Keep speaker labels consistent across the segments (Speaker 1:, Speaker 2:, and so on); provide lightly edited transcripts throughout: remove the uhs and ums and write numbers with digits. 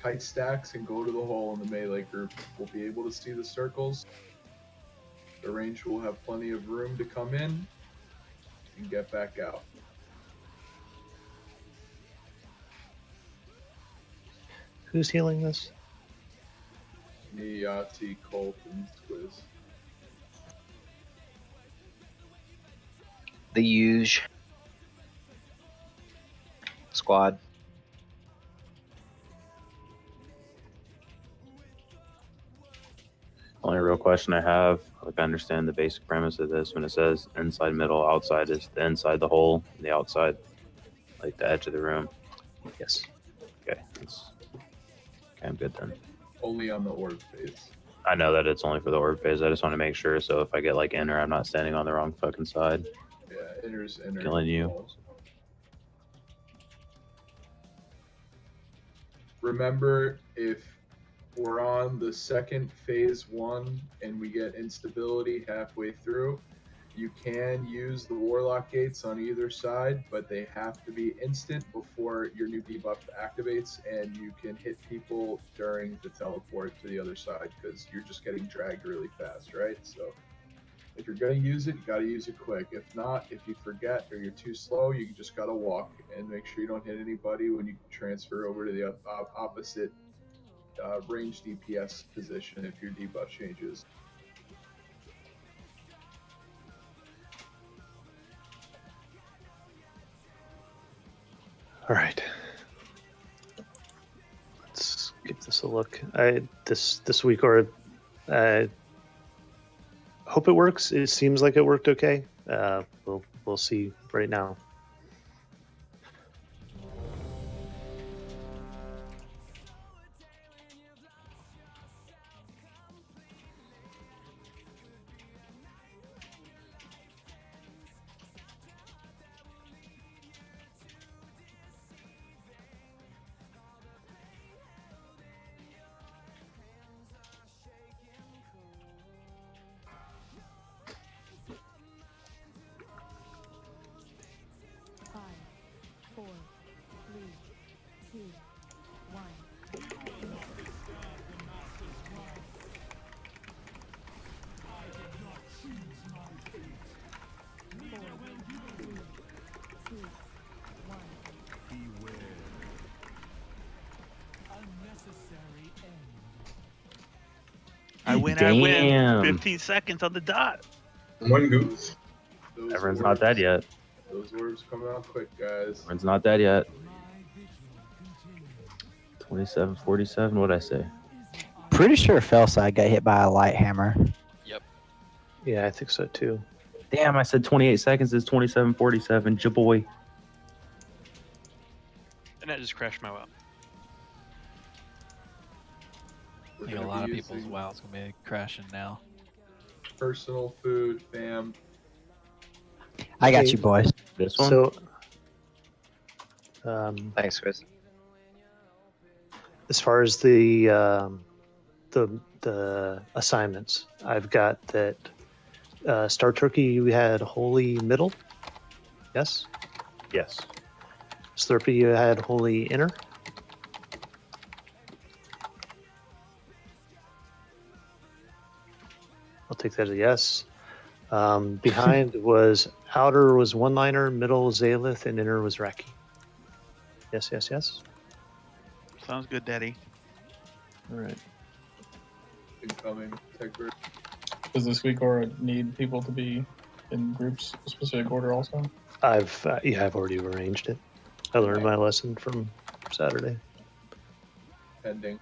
Speaker 1: tight stacks and go to the hole in the melee group will be able to see the circles. The range will have plenty of room to come in and get back out.
Speaker 2: Who's healing this?
Speaker 1: Me, Yahtzee, Colt, and Squiz.
Speaker 3: The huge squad.
Speaker 4: Only real question I have, like I understand the basic premise of this when it says inside, middle, outside is the inside the hole, and the outside, like the edge of the room.
Speaker 2: Yes.
Speaker 4: Okay, I'm good then.
Speaker 1: Only on the orb phase.
Speaker 4: I know that it's only for the orb phase. I just want to make sure. So if I get like inner, I'm not standing on the wrong fucking side.
Speaker 1: Yeah, inner's inner.
Speaker 4: Killing you.
Speaker 1: Remember, if we're on the second phase 1 and we get instability halfway through, you can use the Warlock Gates on either side, but they have to be instant before your new debuff activates, and you can hit people during the teleport to the other side because you're just getting dragged really fast, right? So if you're going to use it, you got to use it quick. If not, if you forget or you're too slow, you just got to walk and make sure you don't hit anybody when you transfer over to the opposite range DPS position if your debuff changes.
Speaker 2: All right. Let's give this a look. This week, or hope it works. It seems like it worked okay. We'll see right now.
Speaker 5: I win. 15 seconds on the dot.
Speaker 6: One goose.
Speaker 4: Everyone's not dead yet.
Speaker 1: Those orbs coming out quick, guys.
Speaker 4: Everyone's not dead yet. 27:47. What'd I say?
Speaker 7: Pretty sure Fellside got hit by a light hammer.
Speaker 8: Yep.
Speaker 2: Yeah, I think so too.
Speaker 4: Damn, I said 28 seconds is 27:47. Jaboy.
Speaker 8: And that just crashed my well.
Speaker 9: I think a lot of people's WoW's gonna be crashing now.
Speaker 1: Personal food, fam.
Speaker 7: I got you, boys.
Speaker 4: This one?
Speaker 2: So,
Speaker 3: Thanks, Chris.
Speaker 2: as far as the assignments, I've got that Star Turkey. You had Holy Middle. Yes.
Speaker 4: Yes.
Speaker 2: Slurpee, you had Holy Inner. I'll take that as a yes. Behind was outer was one-liner, middle was Zalith, and inner was Raki. Yes, yes, yes.
Speaker 5: Sounds good, Daddy.
Speaker 2: All right.
Speaker 1: Incoming. Tech group.
Speaker 6: Does this week or need people to be in groups, a specific order also?
Speaker 2: I've already arranged it. I learned my lesson from Saturday.
Speaker 1: Pending.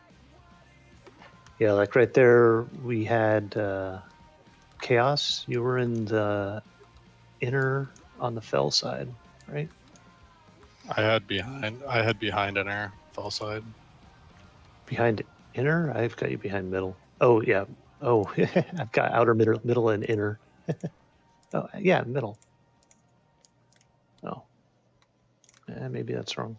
Speaker 2: Yeah, like right there, we had Chaos. You were in the inner on the fell side, right?
Speaker 10: I had behind inner fell side.
Speaker 2: Behind inner? I've got you behind middle. Oh, yeah. Oh, I've got outer, middle, and inner. Oh, yeah, middle. Oh. Maybe that's wrong.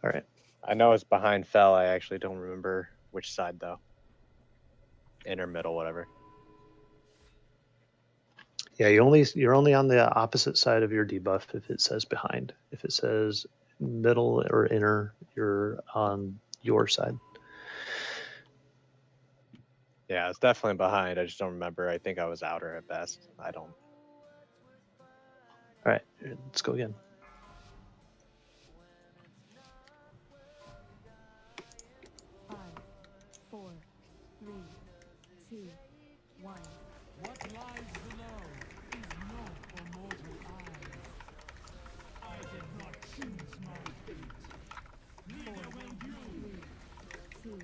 Speaker 2: All right.
Speaker 11: I know it's behind fell. I actually don't remember which side, though. Inner, middle, whatever.
Speaker 2: Yeah, you're only on the opposite side of your debuff if it says behind. If it says middle or inner, your side.
Speaker 11: Yeah, it's definitely behind. I just don't remember. I think I was outer at best. I don't.
Speaker 2: All right, let's go again.
Speaker 8: Five, four, three, two, one. What lies below is not for mortal eyes. I did not choose my fate. Neither will you. 3, 2,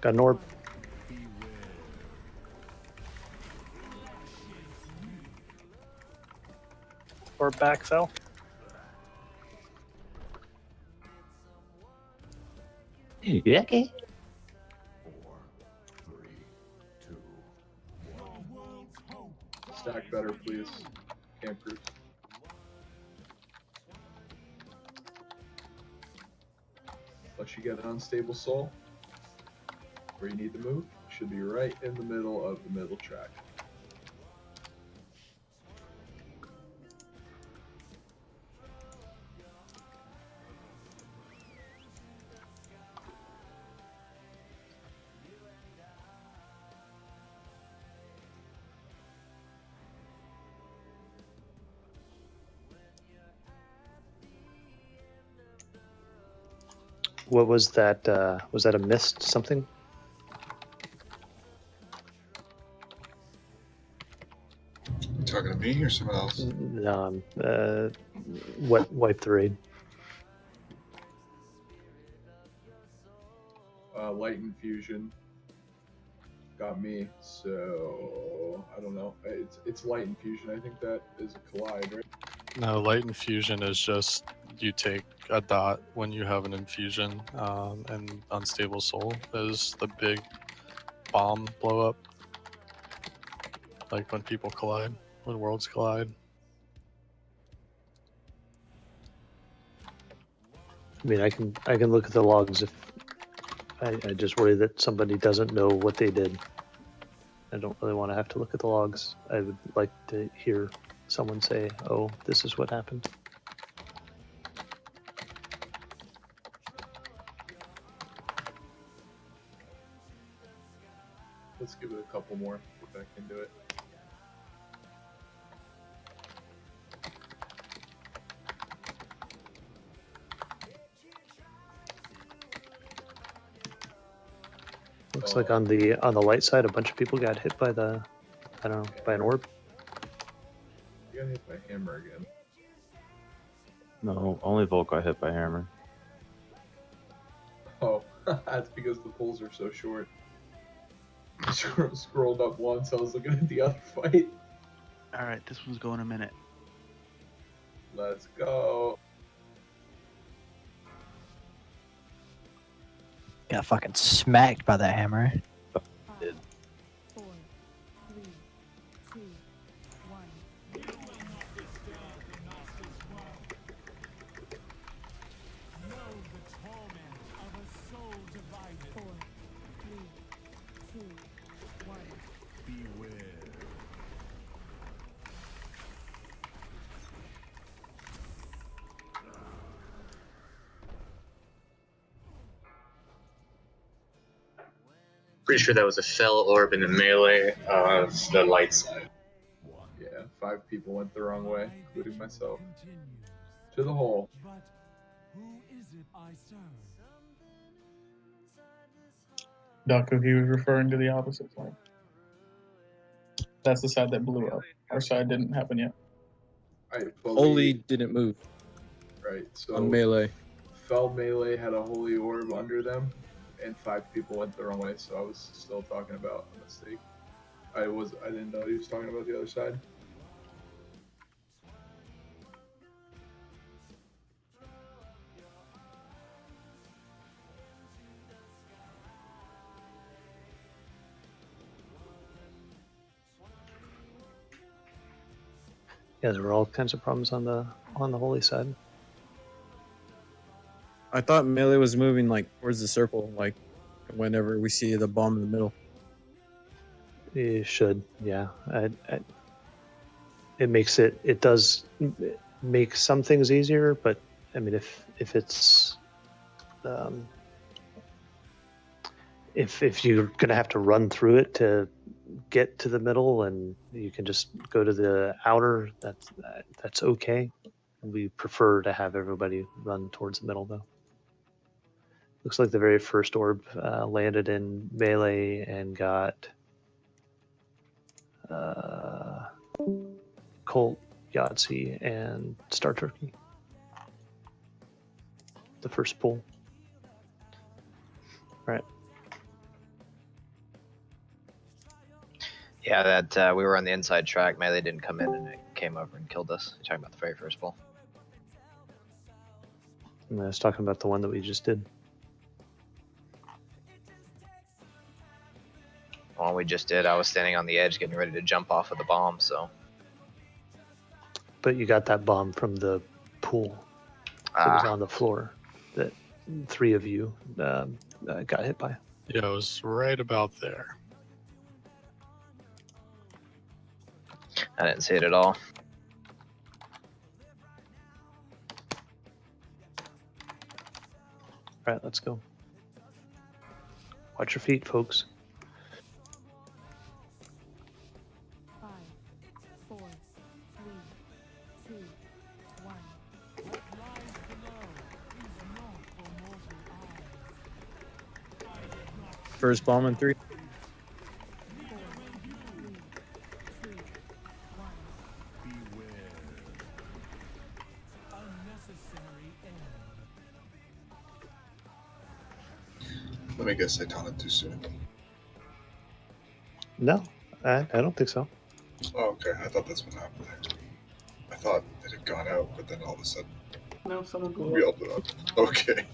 Speaker 2: Got an orb.
Speaker 6: Or back fell.
Speaker 4: Yeah, okay.
Speaker 1: Stack better, please. Campers. Unless you get an unstable soul, where you need to move, should be right in the middle of the middle track.
Speaker 2: What was that? Was that a missed something?
Speaker 12: You talking to me or someone else?
Speaker 2: No, what wipe the raid?
Speaker 1: Light infusion got me, so I don't know. It's light infusion. I think that is a collide, right?
Speaker 10: No, light infusion is just you take a dot when you have an infusion, and unstable soul is the big bomb blow up, like when people collide, when worlds collide.
Speaker 2: I mean, I can look at the logs if I just worry that somebody doesn't know what they did. I don't really want to have to look at the logs. I would like to hear someone say, "Oh, this is what happened."
Speaker 1: Let's give it a couple more if I can do it.
Speaker 2: Looks like on the light side, a bunch of people got hit by the, I don't know, by an orb.
Speaker 1: You got hit by hammer again.
Speaker 4: No, only Volk got hit by hammer.
Speaker 1: Oh, that's because the poles are so short. I scrolled up once, I was looking at the other fight.
Speaker 5: All right, this one's going a minute.
Speaker 1: Let's go.
Speaker 7: Got fucking smacked by that hammer.
Speaker 8: 5, 4, 3, 2, 1. You will not disturb the master's work. Know the torment of a soul divided. 4, 3, 2, 1. Beware.
Speaker 13: Pretty sure that was a fell orb in the melee of the light side.
Speaker 1: Yeah, 5 people went the wrong way, including myself. To the hole.
Speaker 8: But who is it I serve?
Speaker 6: Daku, he was referring to the opposite side. That's the side that blew up. Our side didn't happen yet.
Speaker 1: I
Speaker 14: Holy
Speaker 1: believe.
Speaker 14: didn't move
Speaker 1: Right, so
Speaker 14: on melee.
Speaker 1: Fell melee had a holy orb under them, and 5 people went the wrong way, so I was still talking about a mistake. I didn't know he was talking about the other side.
Speaker 2: Yeah, there were all kinds of problems on the holy side.
Speaker 14: I thought melee was moving like towards the circle, like whenever we see the bomb in the middle.
Speaker 2: You should, yeah. It makes it does make some things easier, but I mean, if it's if you're gonna have to run through it to get to the middle, and you can just go to the outer, that's okay. We prefer to have everybody run towards the middle, though. Looks like the very first orb landed in melee and got Colt, Yahtzee, and Star Turkey. The first pull. Right.
Speaker 3: Yeah, that we were on the inside track. Melee didn't come in, and it came over and killed us. You're talking about the very first pull.
Speaker 2: And I was talking about the one that we just did.
Speaker 3: The one we just did, I was standing on the edge getting ready to jump off of the bomb, so.
Speaker 2: But you got that bomb from the pool that was on the floor that 3 of you got hit by.
Speaker 10: Yeah, it was right about there.
Speaker 3: I didn't see it at all.
Speaker 2: All right, let's go. Watch your feet, folks.
Speaker 8: 5, 4, 3, 2, 1. What lies below is not for mortal eyes.
Speaker 14: First bomb in 3.
Speaker 8: 4, 3, 2, 1. Beware. Unnecessary error.
Speaker 12: Let me guess, I taunted too soon.
Speaker 2: No, I don't think so.
Speaker 12: Oh, okay. I thought that's what happened there. I thought it had gone out, but then all of a sudden,
Speaker 1: No, someone blew
Speaker 12: we all
Speaker 1: up.
Speaker 12: blew up. Okay.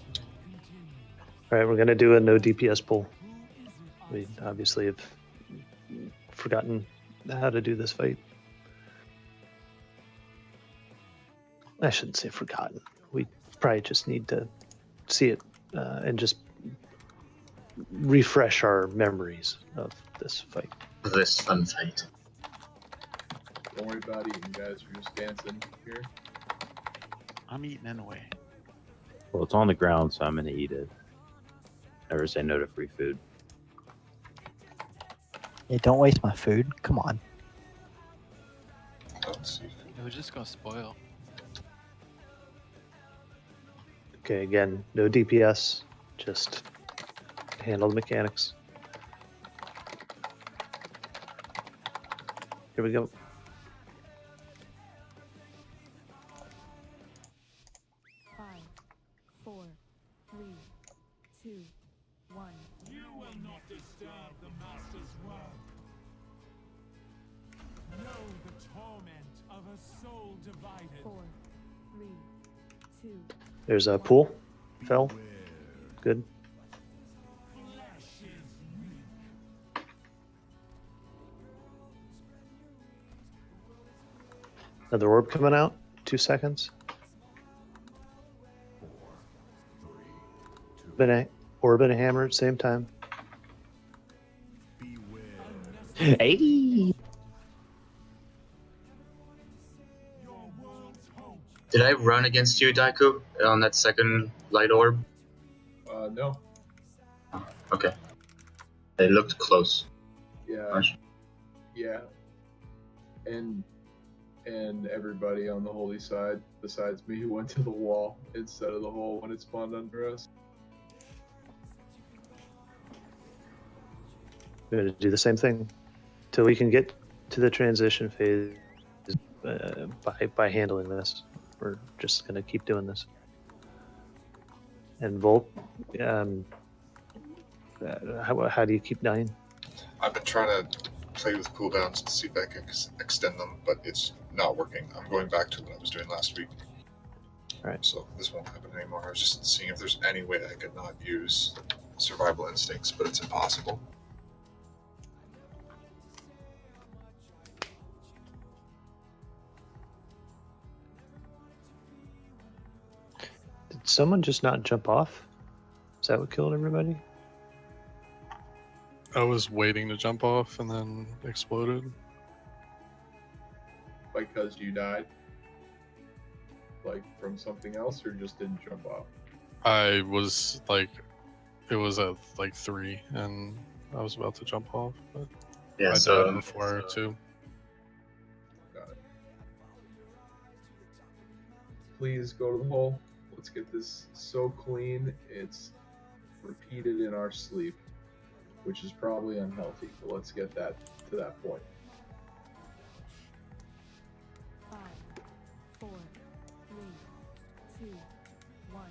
Speaker 2: All right, we're going to do a no DPS pull. We obviously have forgotten how to do this fight. I shouldn't say forgotten. We probably just need to see it and just refresh our memories of this fight.
Speaker 13: This fun fight.
Speaker 1: Don't worry about eating, guys. We're just dancing here.
Speaker 5: I'm eating anyway.
Speaker 4: Well, it's on the ground, so I'm gonna eat it. Never say no to free food.
Speaker 7: Hey, don't waste my food. Come on.
Speaker 12: Let's see.
Speaker 9: It was just gonna spoil.
Speaker 2: Okay, again, no DPS, just handle the mechanics. Here we go.
Speaker 8: Five, 4, 3, 2, 1. You will not disturb the master's work. Know the torment of a soul divided. 4, 3, 2.
Speaker 2: There's a pool. Fell. Good.
Speaker 8: Flesh is weak.
Speaker 2: Another orb coming out. 2 seconds. Orb and a hammer at the same time.
Speaker 4: Hey!
Speaker 8: Your world's hope.
Speaker 13: Did I run against you, Daiku, on that second light orb?
Speaker 1: No.
Speaker 13: Okay. They looked close.
Speaker 1: Yeah. Yeah. And everybody on the holy side, besides me, who went to the wall instead of the hole when it spawned under us.
Speaker 2: We're going to do the same thing till we can get to the transition phase by handling this. We're just going to keep doing this. And Volt, how do you keep dying?
Speaker 12: I've been trying to play with cooldowns to see if I can extend them, but it's not working. I'm going back to what I was doing last week.
Speaker 2: All right.
Speaker 12: So this won't happen anymore. I was just seeing if there's any way I could not use survival instincts, but it's impossible.
Speaker 2: Did someone just not jump off? Is that what killed everybody?
Speaker 10: I was waiting to jump off and then exploded.
Speaker 1: Because you died? Like from something else, or just didn't jump off?
Speaker 10: I was like It was at like 3, and I was about to jump off, but
Speaker 13: Yeah,
Speaker 10: I
Speaker 13: so
Speaker 10: died before too.
Speaker 1: Got it. Please go to the hole. Let's get this so clean it's repeated in our sleep, which is probably unhealthy, but let's get that to that point.
Speaker 8: 5, 4, 3, 2, 1.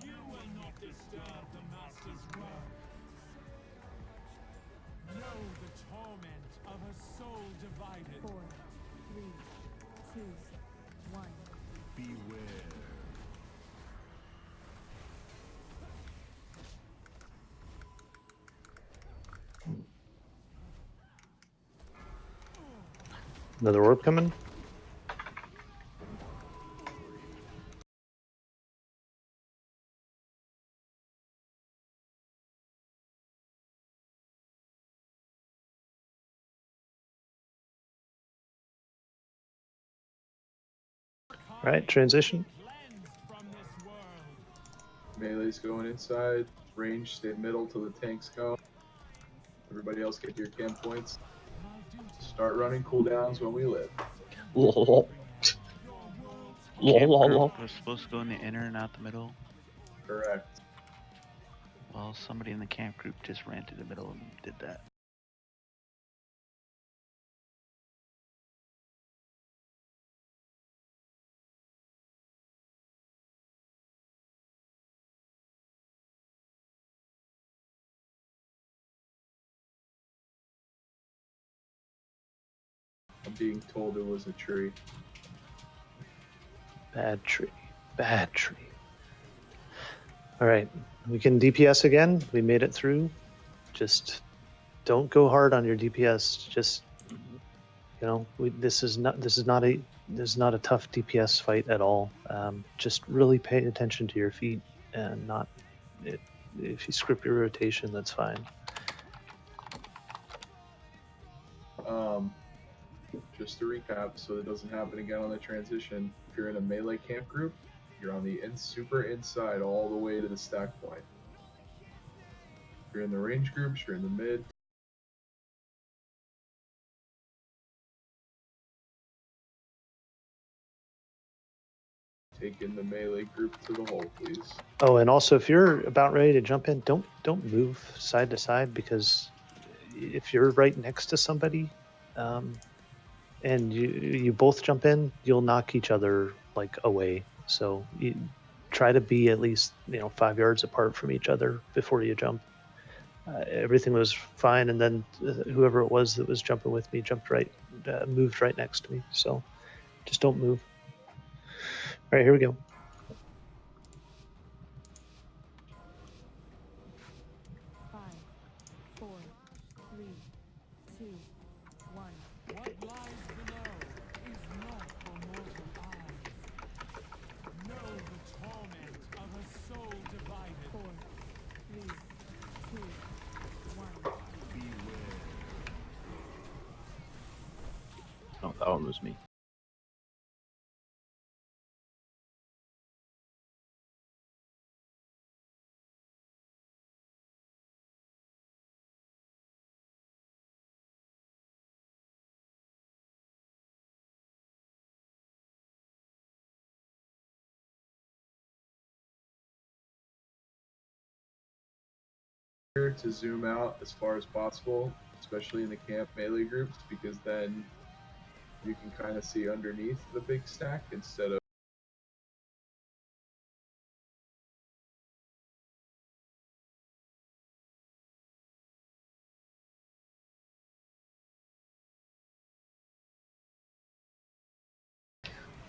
Speaker 8: You will not disturb the master's work. Know the torment of a soul divided. 4, 3, 2, 1. Beware.
Speaker 2: Another orb coming. Right, transition.
Speaker 1: Melee's going inside. Range, stay middle till the tanks go. Everybody else get your camp points. Start running cooldowns when we live.
Speaker 5: Camp group was supposed to go in the inner, not the middle.
Speaker 1: Correct.
Speaker 5: Well, somebody in the camp group just ran to the middle and did that.
Speaker 1: I'm being told it was a tree.
Speaker 2: Bad tree. Bad tree. All right, we can DPS again. We made it through. Just don't go hard on your DPS. Just this is not a tough DPS fight at all. Just really pay attention to your feet and not. If you script your rotation, that's fine.
Speaker 1: Just to recap, so it doesn't happen again on the transition. If you're in a melee camp group, you're on the super inside all the way to the stack point. If you're in the range groups, you're in the mid. Take in the melee group to the hole, please.
Speaker 2: Oh, and also if you're about ready to jump in, don't move side to side, because if you're right next to somebody, and you both jump in, you'll knock each other like away. So you try to be at least 5 yards apart from each other before you jump. Everything was fine, and then whoever it was that was jumping with me moved right next to me. So just don't move. All right, here we go.
Speaker 4: Oh, that one was me.
Speaker 1: To zoom out as far as possible, especially in the camp melee groups, because then you can kind of see underneath the big stack instead of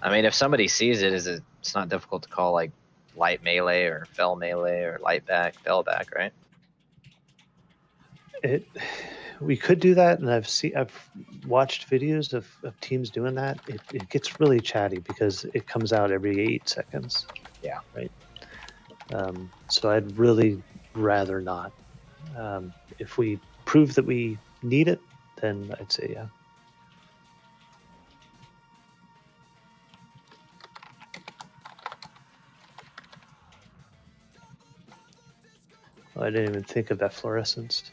Speaker 3: I mean, if somebody sees it, it's not difficult to call like light melee or fell melee or light back, fell back, right?
Speaker 2: We could do that, and I've watched videos of teams doing that. It gets really chatty because it comes out every 8 seconds.
Speaker 3: Yeah.
Speaker 2: Right. So I'd really rather not. If we prove that we need it, then I'd say yeah. Oh, I didn't even think of that fluorescence.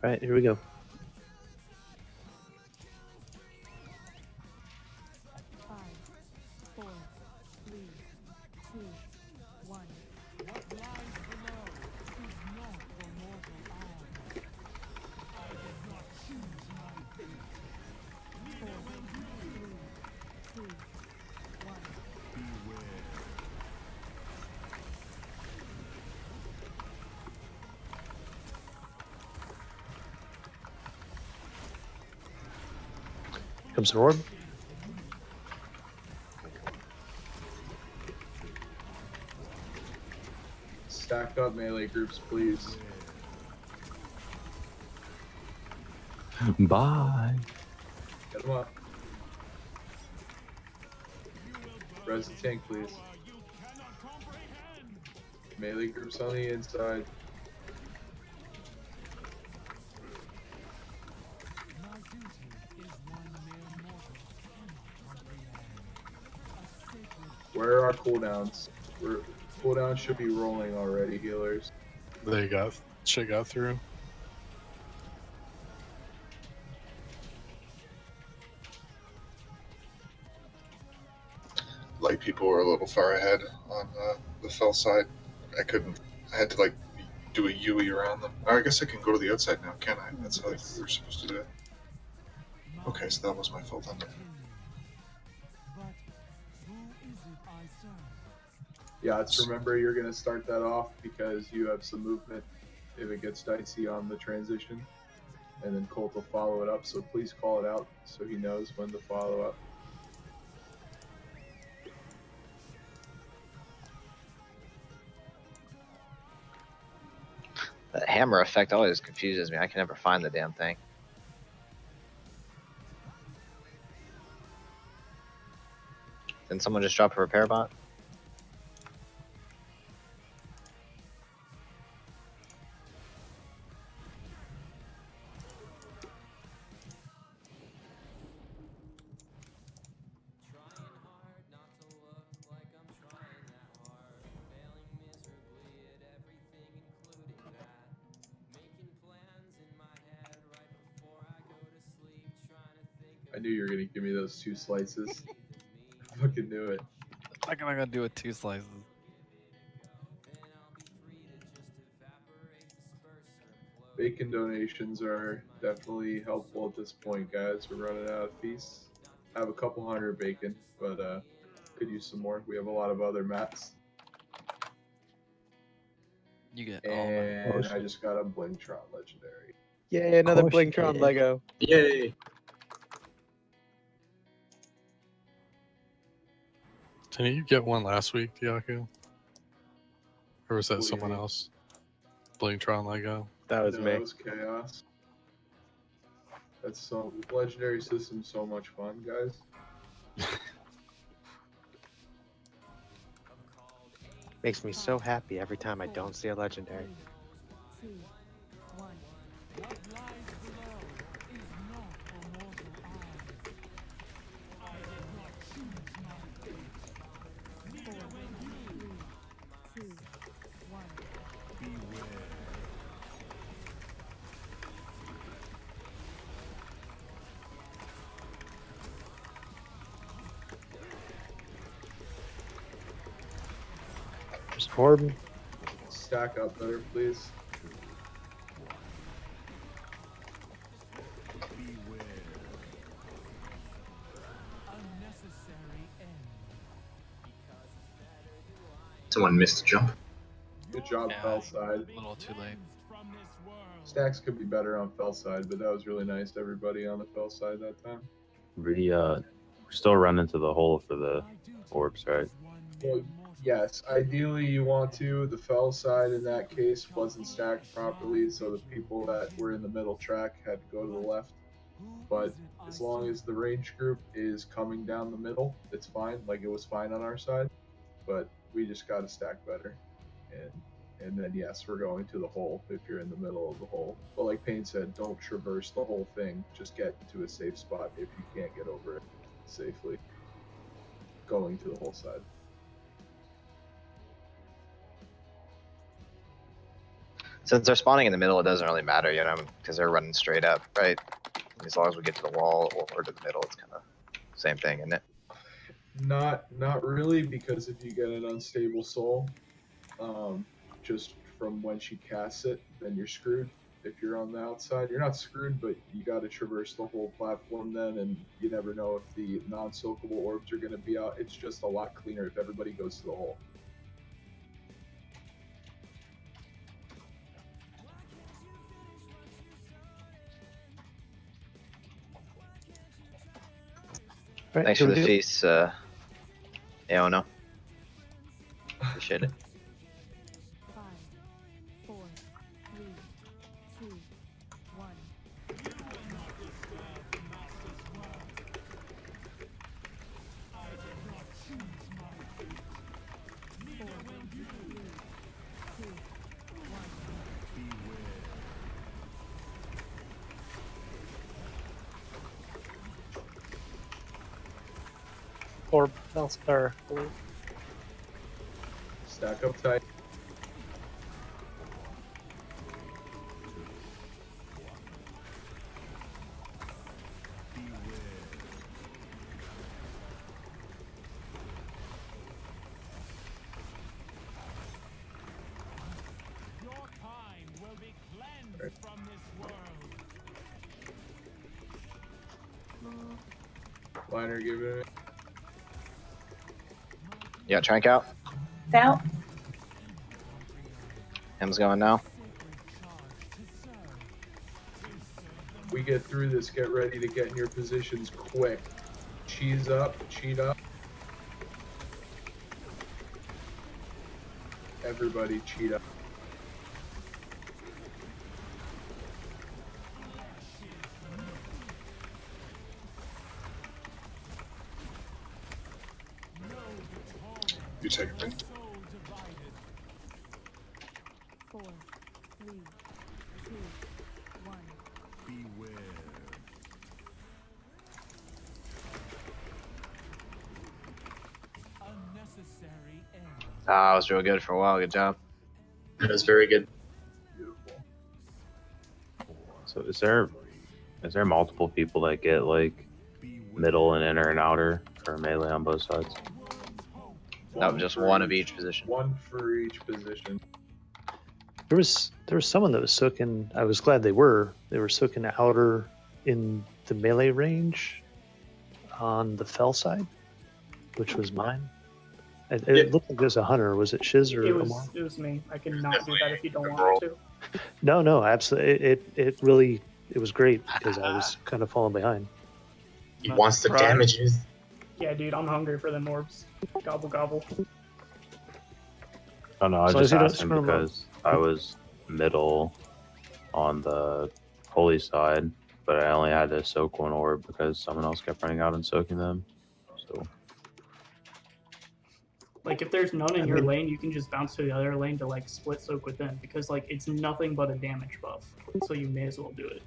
Speaker 2: All right, here we go.
Speaker 8: 5, 4, 3, 2, 1. What lies below is not for mortal eye. I did not choose my fate. 4, 3, 2, 1. Beware.
Speaker 2: Comes an orb.
Speaker 1: Stack up melee groups, please.
Speaker 4: Bye.
Speaker 1: Get them up. Res the tank, please. Melee groups on the inside.
Speaker 8: My duty is one mere mortal cannot comprehend. A sacred
Speaker 1: Where are our cooldowns? Cooldowns should be rolling already, healers.
Speaker 10: Shit got through.
Speaker 12: Light people were a little far ahead on the fell side. I had to like do a UE around them. Or I guess I can go to the outside now, can I? That's how we were supposed to do it. Okay, so that was my fault on that.
Speaker 8: But who is it I serve?
Speaker 1: Yeah, it's remember you're going to start that off because you have some movement if it gets dicey on the transition. And then Colt will follow it up, so please call it out so he knows when to follow up.
Speaker 3: That hammer effect always confuses me. I can never find the damn thing. Didn't someone just drop a repair bot?
Speaker 1: I knew you were going to give me those 2 slices. I fucking knew it.
Speaker 9: What am I gonna do with 2 slices?
Speaker 1: Bacon donations are definitely helpful at this point, guys. We're running out of feasts. I have a couple hundred bacon, but could use some more. We have a lot of other mats.
Speaker 9: You get
Speaker 1: And I just got a Blingtron legendary.
Speaker 11: Yay, another
Speaker 7: course you
Speaker 11: Blingtron
Speaker 7: did.
Speaker 11: Lego.
Speaker 13: Yay!
Speaker 10: Didn't you get one last week, Diaku? Or was that
Speaker 1: What do you
Speaker 10: someone
Speaker 1: mean?
Speaker 10: else? Blingtron Lego.
Speaker 11: That was
Speaker 1: No,
Speaker 11: me.
Speaker 1: that was chaos. That's so legendary system, so much fun, guys.
Speaker 11: Makes me so happy every time I don't see a legendary.
Speaker 8: 2, 1. What lies below is not for mortal eyes. I did not choose my fate. 4, 3, 2, 1. Beware.
Speaker 2: There's an orb.
Speaker 1: Stack up better, please.
Speaker 8: Beware. Unnecessary end.
Speaker 13: Someone missed a jump.
Speaker 1: Good job,
Speaker 9: Yeah,
Speaker 1: fell side.
Speaker 9: A little too late.
Speaker 1: Stacks could be better on fell side, but that was really nice to everybody on the fell side that time.
Speaker 4: We're still running to the hole for the orbs, right?
Speaker 1: Well, yes, ideally you want to. The fell side in that case wasn't stacked properly, so the people that were in the middle track had to go to the left. But as long as the range group is coming down the middle, it's fine. Like it was fine on our side, but we just got to stack better. And then yes, we're going to the hole if you're in the middle of the hole. But like Payne said, don't traverse the whole thing. Just get to a safe spot if you can't get over it safely. going to the whole side.
Speaker 3: Since they're spawning in the middle, it doesn't really matter, you know, because they're running straight up, right? As long as we get to the wall or to the middle, it's kind of same thing, isn't it?
Speaker 1: Not really, because if you get an unstable soul, just from when she casts it, then you're screwed. If you're on the outside, you're not screwed, but you got to traverse the whole platform then, and you never know if the non-soakable orbs are going to be out. It's just a lot cleaner if everybody goes to the hole.
Speaker 2: Right,
Speaker 3: Thanks for the feast, yeah, no. Appreciate it.
Speaker 8: 5, 4, 3, 2, 1.
Speaker 2: Or
Speaker 1: Stack up tight.
Speaker 8: Your kind will be cleansed from this world.
Speaker 1: Liner, give it.
Speaker 3: You got Trank out?
Speaker 15: Out.
Speaker 3: Him's going now.
Speaker 1: We get through this. Get ready to get in your positions quick. Cheese up, cheat up. Everybody cheat up.
Speaker 12: You take it.
Speaker 8: 4, 3, 2, 1. Beware. Unnecessary end.
Speaker 3: Ah, it was real good for a while. Good job.
Speaker 13: That was very good.
Speaker 1: Beautiful.
Speaker 4: So is there multiple people that get like middle and inner and outer for melee on both sides?
Speaker 3: That was just one of each position.
Speaker 1: One for each position.
Speaker 2: there was someone that was soaking. I was glad they were soaking outer in the melee range on the fell side, which was mine. It looked like it was a hunter. Was it Shiz or Amar?
Speaker 15: It was me. I can not do that if you don't want me to.
Speaker 2: No, absolutely. It really was great because I was kind of falling behind.
Speaker 13: He wants the
Speaker 15: Right.
Speaker 13: damages.
Speaker 15: Yeah, dude, I'm hungry for them orbs. Gobble gobble.
Speaker 4: Oh no, I was
Speaker 2: As long as
Speaker 4: just
Speaker 2: you don't
Speaker 4: asking
Speaker 2: screw 'em up.
Speaker 4: because I was middle on the holy side, but I only had to soak one orb because someone else kept running out and soaking them. So
Speaker 15: Like, if there's none in your lane, you can just bounce to the other lane to, like, split soak with them, because, like, it's nothing but a damage buff, so you may as well do it.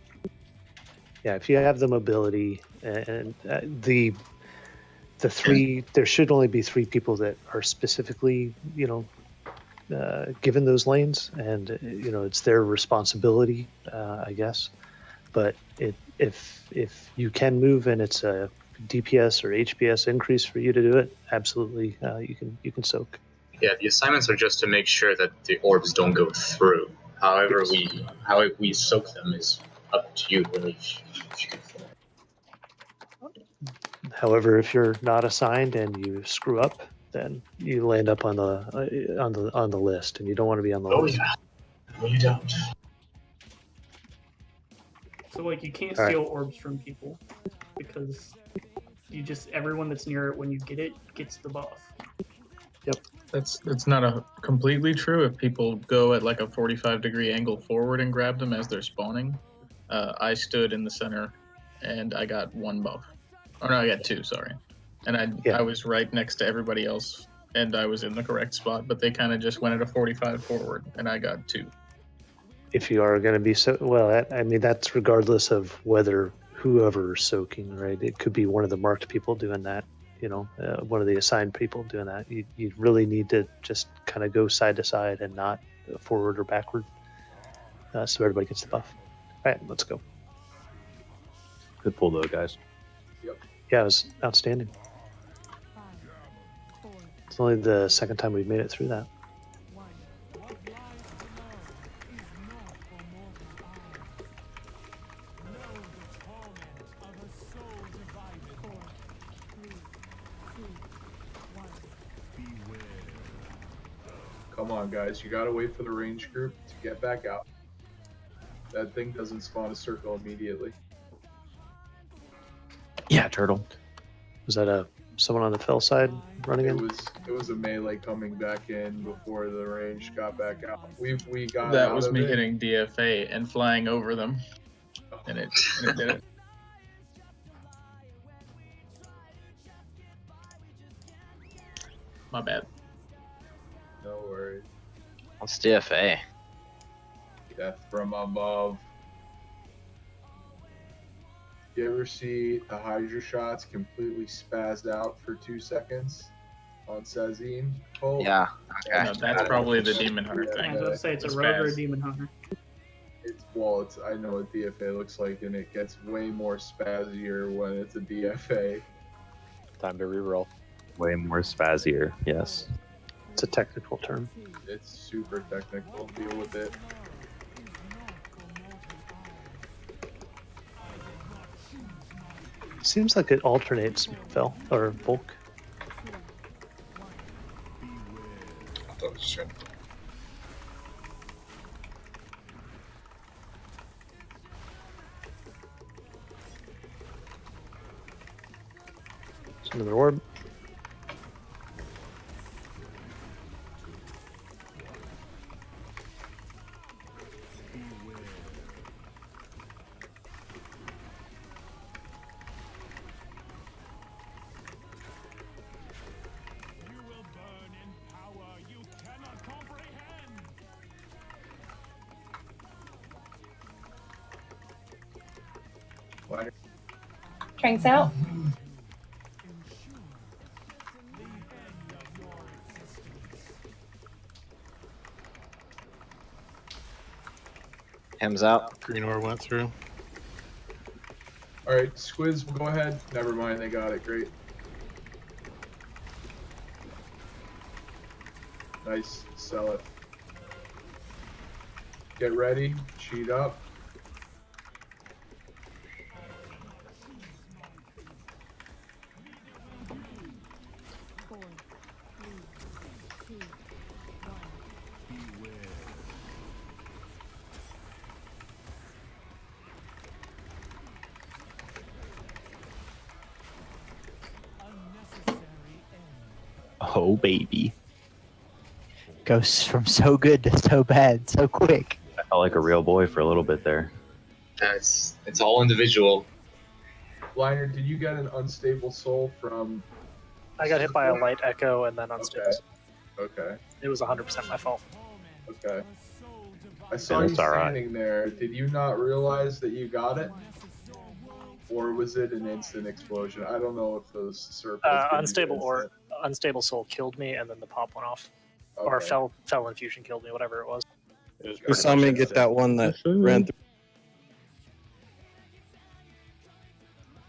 Speaker 2: Yeah, if you have the mobility and the three, there should only be 3 people that are specifically, given those lanes, and it's their responsibility, I guess. But if you can move and it's a DPS or HPS increase for you to do it, absolutely, you can soak.
Speaker 13: Yeah, the assignments are just to make sure that the orbs don't go through. However, we soak them is up to you, really. If you can afford it.
Speaker 2: However, if you're not assigned and you screw up, then you land up on the list, and you don't want to be on the list.
Speaker 13: Yeah, no, you don't.
Speaker 15: So, like, you can't
Speaker 2: All right.
Speaker 15: steal orbs from people, because everyone that's near it when you get it gets the buff.
Speaker 6: That's not completely true. If people go at like a 45-degree angle forward and grab them as they're spawning, I stood in the center and I got 1 buff. Oh no, I got 2. Sorry, and I was right next to everybody else, and I was in the correct spot. But they kind of just went at a 45 forward, and I got 2.
Speaker 2: If you are going to be that's regardless of whether whoever's soaking, right? It could be one of the marked people doing that. one of the assigned people doing that. You really need to just kind of go side to side and not forward or backward, so everybody gets the buff. All right, let's go.
Speaker 4: Good pull though, guys.
Speaker 2: Yeah, it was outstanding. It's only the second time we've made it through that.
Speaker 1: Come on, guys. You gotta wait for the range group to get back out. That thing doesn't spawn a circle immediately.
Speaker 4: Yeah, turtle.
Speaker 2: Was that someone on the fell side running in?
Speaker 1: It was a melee coming back in before the range got back out. We got
Speaker 6: That
Speaker 1: out
Speaker 6: was
Speaker 1: of
Speaker 6: me
Speaker 1: it.
Speaker 6: hitting DFA and flying over them, and it did it. My bad.
Speaker 1: No worries.
Speaker 3: What's DFA?
Speaker 1: Death from above. You ever see the Hydra shots completely spazzed out for 2 seconds on Sazine? Oh,
Speaker 3: Yeah. Okay.
Speaker 6: No, that's probably the Demon Hunter
Speaker 15: I
Speaker 6: thing.
Speaker 15: was about to say it's a
Speaker 6: The
Speaker 15: rogue or a
Speaker 6: spaz.
Speaker 15: demon hunter.
Speaker 1: I know what DFA looks like, and it gets way more spazzier when it's a DFA.
Speaker 11: Time to reroll.
Speaker 4: Way more spazzier. Yes.
Speaker 2: It's a technical term.
Speaker 1: It's super technical. Deal with it.
Speaker 2: Seems like it alternates, Phil or Volk.
Speaker 12: I thought it was just trying to...
Speaker 2: It's another orb.
Speaker 16: Tranks out.
Speaker 3: Hymns out.
Speaker 10: Green Ore went through.
Speaker 1: All right, Squiz, go ahead. Never mind, they got it. Great. Nice. Sell it. Get ready. Cheat up.
Speaker 4: Oh baby.
Speaker 7: Goes from so good to so bad so quick.
Speaker 4: I felt like a real boy for a little bit there.
Speaker 13: It's all individual.
Speaker 1: Liner, did you get an unstable soul from?
Speaker 17: I got hit by a light echo and then unstable.
Speaker 1: Okay.
Speaker 17: It was 100% my fault.
Speaker 1: Okay. I saw
Speaker 4: Yeah,
Speaker 1: you
Speaker 4: that's all right.
Speaker 1: standing there. Did you not realize that you got it? Or was it an instant explosion? I don't know if those circles. give you
Speaker 17: Unstable or
Speaker 1: instant.
Speaker 17: unstable soul killed me, and then the pop went off, or
Speaker 1: Okay.
Speaker 17: fell infusion killed me, whatever it was.
Speaker 11: It was
Speaker 14: You saw me get that one that ran through.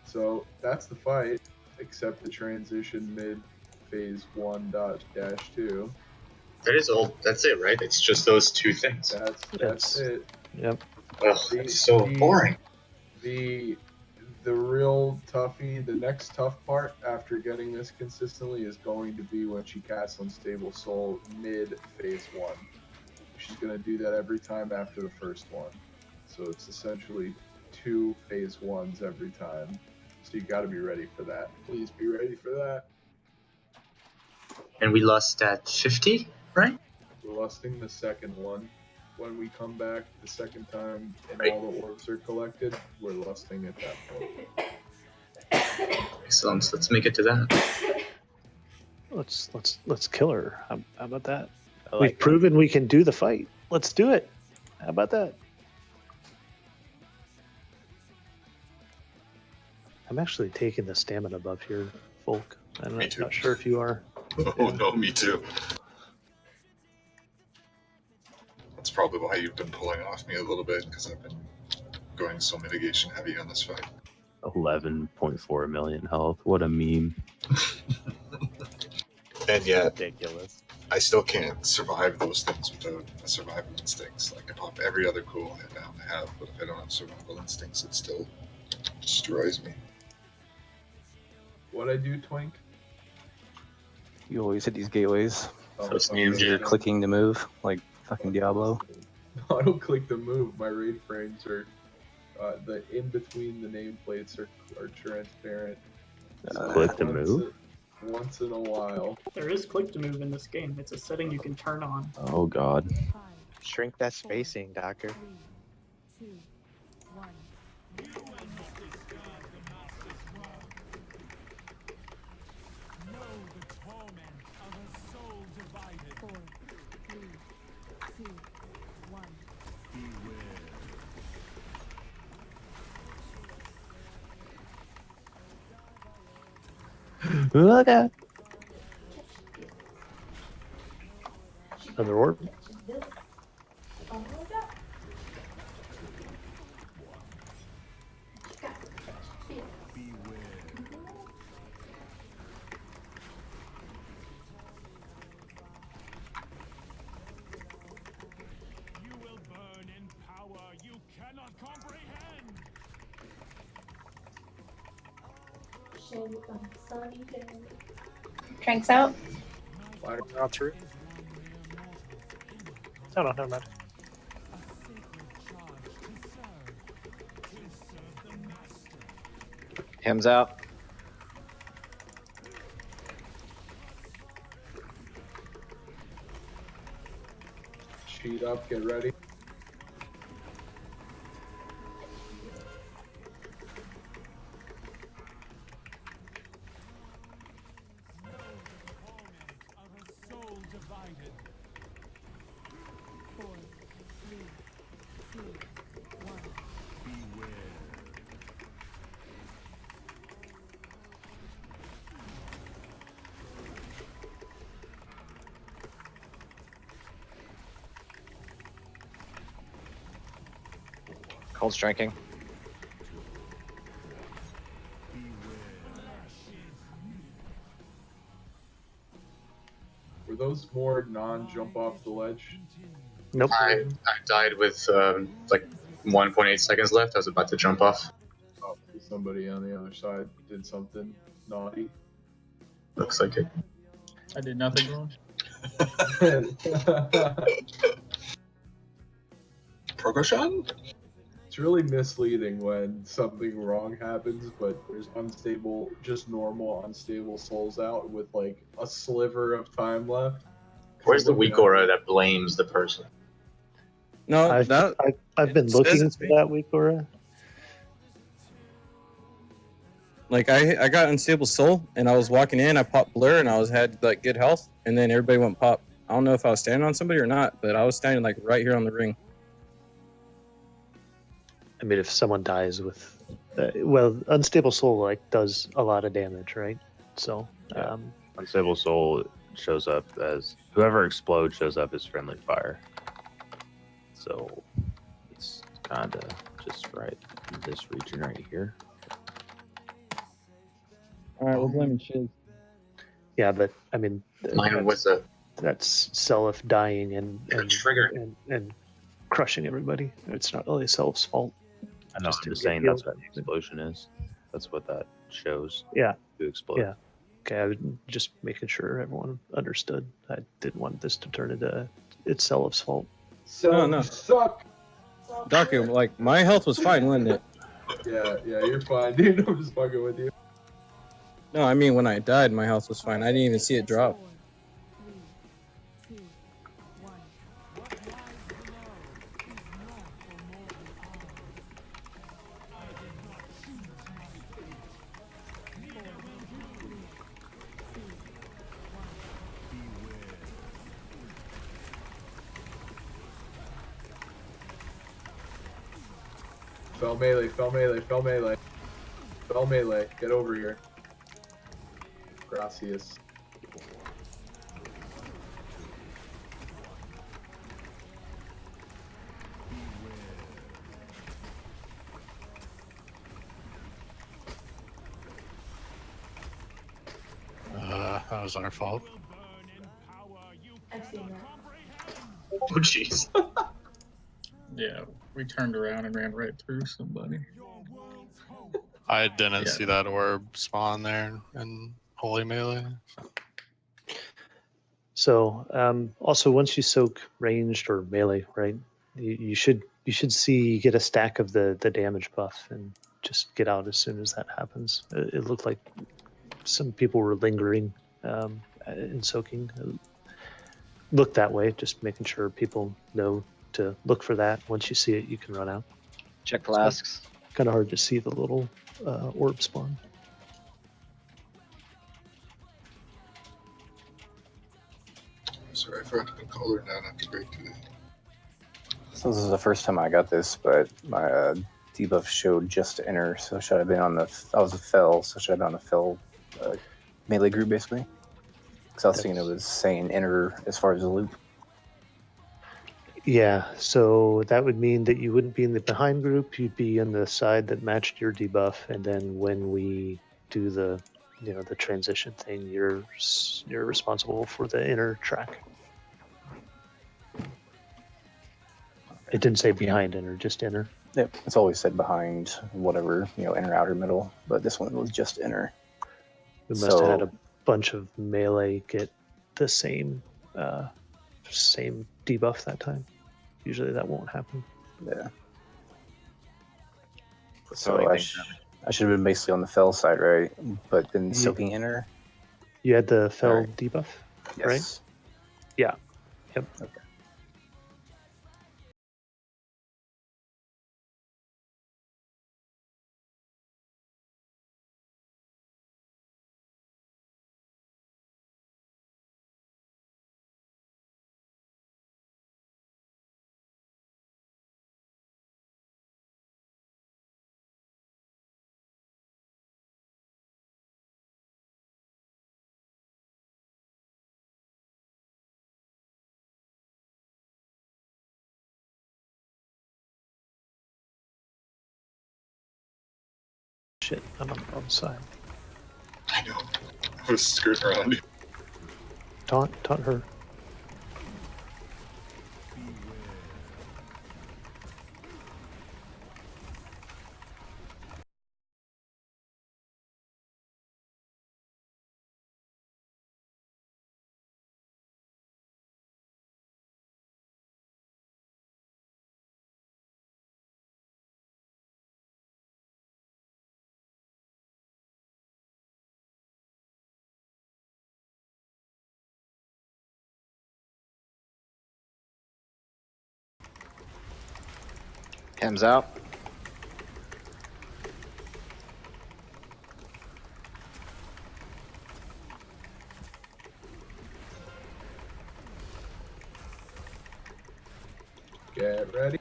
Speaker 1: So that's the fight, except the transition mid phase 1.-2.
Speaker 13: That is all. That's it, right? It's just those two things.
Speaker 1: That's it.
Speaker 2: Yep.
Speaker 13: Oh, it's so boring.
Speaker 1: The real toughie, the next tough part after getting this consistently is going to be when she casts Unstable Soul mid phase 1. She's going to do that every time after the first one. So it's essentially 2 phase 1s every time. So you got to be ready for that. Please be ready for that.
Speaker 13: And we lost at 50, right?
Speaker 1: We're lusting the second one. When we come back the second time and
Speaker 13: Right.
Speaker 1: all the orbs are collected, we're lusting at that point.
Speaker 13: Excellent. Let's make it to that.
Speaker 2: Let's kill her. How about that?
Speaker 11: I like
Speaker 2: We've
Speaker 11: that.
Speaker 2: proven we can do the fight. Let's do it. How about that? I'm actually taking the stamina buff here, Folk. I'm
Speaker 12: Me too.
Speaker 2: not sure if you are.
Speaker 12: Oh no, me too. That's probably why you've been pulling off me a little bit, because I've been going so mitigation heavy on this fight.
Speaker 4: 11.4 million health. What a meme.
Speaker 12: And yet,
Speaker 11: Ridiculous.
Speaker 12: I still can't survive those things without a survival instincts. Like, I pop every other cool hit down I have, but if I don't have survival instincts, it still destroys me.
Speaker 1: What I do, Twink?
Speaker 18: You always hit these gateways.
Speaker 1: Oh,
Speaker 13: First
Speaker 1: okay,
Speaker 13: name.
Speaker 18: You're
Speaker 1: then.
Speaker 18: clicking to move, like fucking Diablo.
Speaker 1: I don't click the move. My raid frames are the in between the nameplates are transparent.
Speaker 4: Click to
Speaker 1: once
Speaker 4: move?
Speaker 1: Once in a while.
Speaker 15: There is click to move in this game. It's a setting you can turn on.
Speaker 4: Oh god.
Speaker 11: Shrink that spacing, Doctor.
Speaker 8: 3, 2, 1. Know the torment of a soul divided. 4, 3, 2, 1.
Speaker 4: Look at
Speaker 2: Another orb.
Speaker 8: You will burn in power you cannot comprehend.
Speaker 16: Tranks out.
Speaker 17: Not true. No, never mind.
Speaker 3: Hymns out.
Speaker 1: Sheet up, get ready.
Speaker 8: Soul divided. 4, 3, 2, 1.
Speaker 3: Cold striking.
Speaker 1: Were those more non-jump off the ledge?
Speaker 2: Nope.
Speaker 13: I died with like 1.8 seconds left. I was about to jump off.
Speaker 1: Oh, somebody on the other side did something naughty.
Speaker 13: Looks like it.
Speaker 6: I did nothing wrong.
Speaker 12: Progression?
Speaker 1: It's really misleading when something wrong happens, but there's just normal unstable souls out with like a sliver of time left.
Speaker 13: Where's the weak aura that blames the person?
Speaker 14: No,
Speaker 2: I've been
Speaker 14: it says
Speaker 2: looking
Speaker 14: it's
Speaker 2: for that weak aura.
Speaker 14: Like I got unstable soul, and I was walking in. I popped blur, and I had like good health, and then everybody went pop. I don't know if I was standing on somebody or not, but I was standing like right here on the ring.
Speaker 2: I mean, if someone dies with, well, unstable soul like does a lot of damage, right? So,
Speaker 4: Unstable soul shows up as whoever explodes shows up as friendly fire. So it's kind of just right in this region right here.
Speaker 14: All right, we're blaming Shiz.
Speaker 2: yeah, but I mean,
Speaker 13: Mine was a
Speaker 2: that's Self dying and
Speaker 13: trigger
Speaker 2: and crushing everybody. It's not really Self's fault.
Speaker 4: I know. I'm
Speaker 2: didn't
Speaker 4: just
Speaker 2: get
Speaker 4: saying that's
Speaker 2: healed.
Speaker 4: what the explosion is. That's what that shows.
Speaker 2: Yeah.
Speaker 4: To explode.
Speaker 2: Yeah. Okay, I was just making sure everyone understood. I didn't want this to turn into it's Self's fault.
Speaker 1: So
Speaker 14: No.
Speaker 1: suck.
Speaker 14: Doctor, like my health was fine, wasn't it?
Speaker 1: Yeah, you're fine, dude. I'm just fucking with you.
Speaker 14: No, I mean when I died, my health was fine. I didn't even see it drop.
Speaker 8: 3, 2, 1. What lies below is not for mortal eyes. I did not choose my fate. Neither will you. 3, 2, 1.
Speaker 1: Fell melee, fell melee, fell melee. Fell melee, get over here. Crap. Gracias.
Speaker 10: That was our fault.
Speaker 16: I've seen that.
Speaker 13: Oh jeez.
Speaker 6: Yeah, we turned around and ran right through somebody.
Speaker 10: I didn't
Speaker 6: Yeah.
Speaker 10: see that orb spawn there in Holy Melee.
Speaker 2: So also once you soak ranged or melee, right, you should get a stack of the damage buff and just get out as soon as that happens. It looked like some people were lingering in soaking. It looked that way, just making sure people know to look for that. Once you see it, you can run out.
Speaker 3: Check flasks.
Speaker 2: Kind of hard to see the little orb spawn.
Speaker 12: Sorry, I forgot to put color down after break today.
Speaker 18: So this is the first time I got this, but my debuff showed just enter, so should I have been on the... I was a fell, so should I have been on the fell melee group, basically? Because I was thinking it was saying enter as far as the loop.
Speaker 2: Yeah, so that would mean that you wouldn't be in the behind group, you'd be on the side that matched your debuff, and then when we do the the transition thing, you're responsible for the inner track. It didn't say behind inner, just inner.
Speaker 18: Yep, it's always said behind whatever, inner, outer, middle, but this one was just inner.
Speaker 2: We must have had a bunch of melee get the same debuff that time. Usually that won't happen.
Speaker 18: Yeah.
Speaker 3: So
Speaker 18: I should have been basically on the fell side, right? But then soaking inner.
Speaker 2: You had the fell
Speaker 18: Right.
Speaker 2: debuff,
Speaker 18: Yes.
Speaker 2: right? Yeah. Yep.
Speaker 18: Okay.
Speaker 2: Shit, I'm on the wrong side.
Speaker 12: I know. I was skirting around you.
Speaker 2: Taunt her.
Speaker 3: Cam's out.
Speaker 1: Get ready.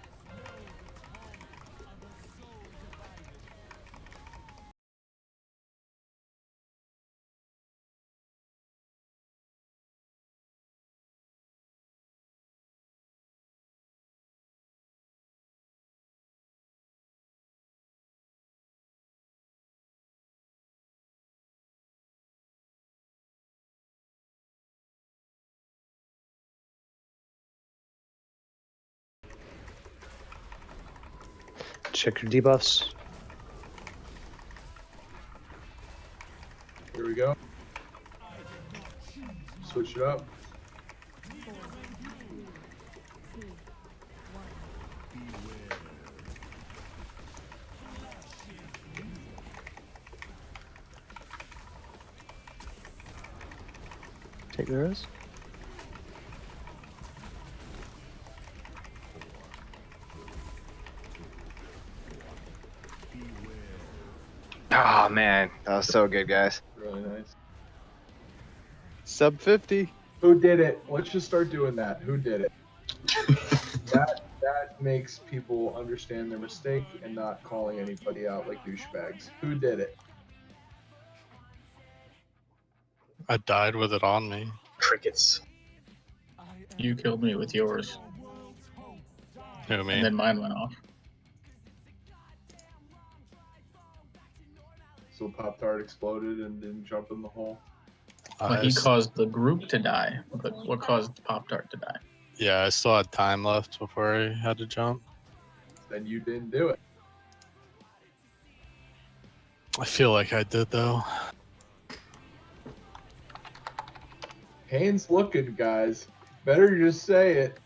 Speaker 2: Check your debuffs.
Speaker 1: Here we go. Switch it up.
Speaker 2: Take the rest.
Speaker 3: Oh man, that was so good, guys.
Speaker 1: Really nice.
Speaker 11: Sub 50.
Speaker 1: Who did it? Let's just start doing that. Who did it? that makes people understand their mistake and not calling anybody out like douchebags. Who did it?
Speaker 10: I died with it on me.
Speaker 13: Crickets.
Speaker 6: You killed me with yours,
Speaker 10: Who, me?
Speaker 6: and then mine went off.
Speaker 1: So Pop Tart exploded and didn't jump in the hole.
Speaker 6: Well, he caused the group to die, but what caused Pop Tart to die?
Speaker 10: Yeah, I still had time left before I had to jump.
Speaker 1: Then you didn't do it.
Speaker 10: I feel like I did, though.
Speaker 1: Hane's looking, guys. Better just say it.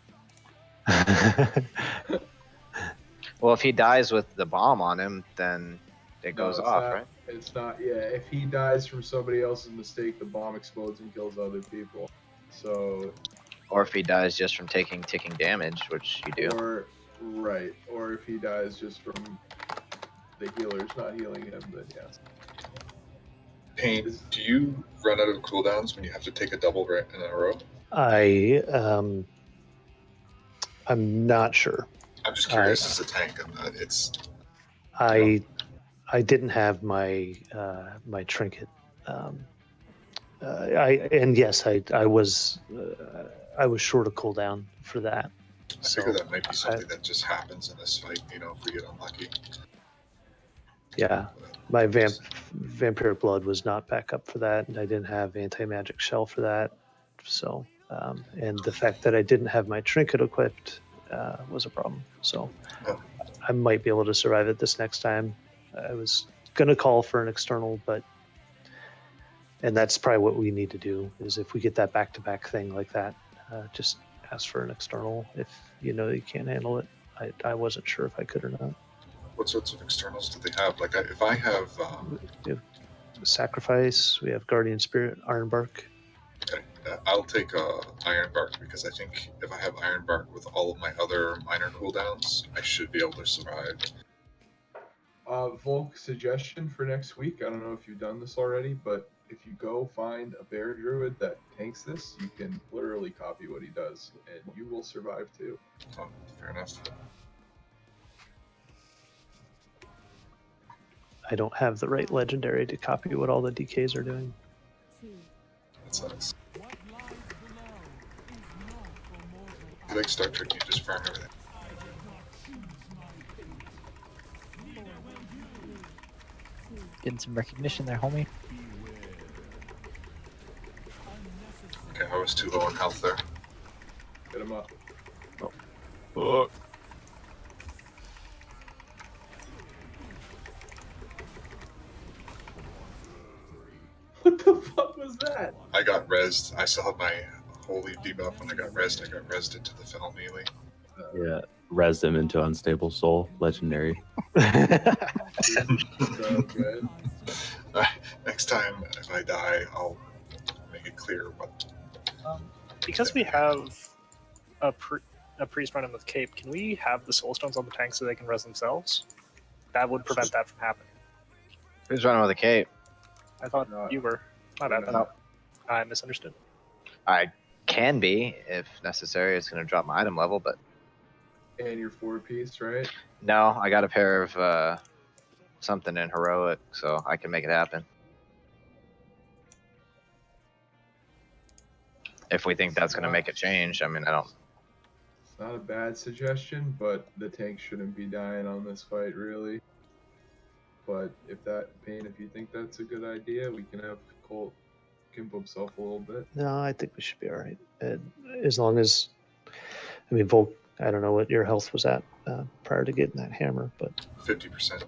Speaker 3: Well, if he dies with the bomb on him, then it goes
Speaker 1: it's
Speaker 3: off,
Speaker 1: not,
Speaker 3: right?
Speaker 1: It's not. Yeah, if he dies from somebody else's mistake, the bomb explodes and kills other people. So.
Speaker 3: Or if he dies just from taking ticking damage, which you do.
Speaker 1: Or if he dies just from the healers not healing him, then yes.
Speaker 12: Pain, do you run out of cooldowns when you have to take a double in a row?
Speaker 2: I'm not sure.
Speaker 12: I'm just curious as a tank, and it's.
Speaker 2: I didn't have my my trinket. I was short of cooldown for that.
Speaker 12: I figure that might be something that just happens in this fight, you know, if we get unlucky.
Speaker 2: Yeah, my vampiric blood was not back up for that, and I didn't have anti-magic shell for that. So, and the fact that I didn't have my trinket equipped was a problem. So, I might be able to survive it this next time. I was gonna call for an external, and that's probably what we need to do. Is if we get that back-to-back thing like that, just ask for an external if you know you can't handle it. I wasn't sure if I could or not.
Speaker 12: What sorts of externals do they have? Like, if I have...
Speaker 2: We have Sacrifice, we have Guardian Spirit, Ironbark.
Speaker 12: Okay, I'll take Ironbark, because I think if I have Ironbark with all of my other minor cooldowns, I should be able to survive.
Speaker 1: Volk, suggestion for next week. I don't know if you've done this already, but if you go find a bear druid that tanks this, you can literally copy what he does, and you will survive too.
Speaker 12: Oh, fair enough.
Speaker 2: I don't have the right legendary to copy what all the DKs are doing.
Speaker 12: That sucks. I like Star Trek, you just farm everything.
Speaker 7: Getting some recognition there, homie.
Speaker 12: Okay, I was too low on health there.
Speaker 1: Get him up.
Speaker 4: Oh.
Speaker 1: What the fuck was that?
Speaker 12: I got rezzed. I still have my holy debuff when I got rezzed. I got rezzed into the fell melee.
Speaker 4: Yeah, rezzed him into Unstable Soul, legendary.
Speaker 1: So good.
Speaker 12: Next time, if I die, I'll make it clear what.
Speaker 17: Because we have a priest running with cape, can we have the soul stones on the tank so they can res themselves? That would prevent that from happening.
Speaker 3: Who's running with a cape?
Speaker 17: I thought you were. My bad.
Speaker 3: No.
Speaker 17: I misunderstood.
Speaker 3: I can be, if necessary. It's going to drop my item level, but...
Speaker 1: And your 4-piece, right?
Speaker 3: No, I got a pair of something in heroic, so I can make it happen. If we think that's going to make a change, I mean, I don't...
Speaker 1: It's not a bad suggestion, but the tank shouldn't be dying on this fight, really. But if you think that's a good idea, we can have Colt gimp himself a little bit.
Speaker 2: No, I think we should be all right. As long as, I mean, Volk, I don't know what your health was at prior to getting that hammer, but
Speaker 12: 50%.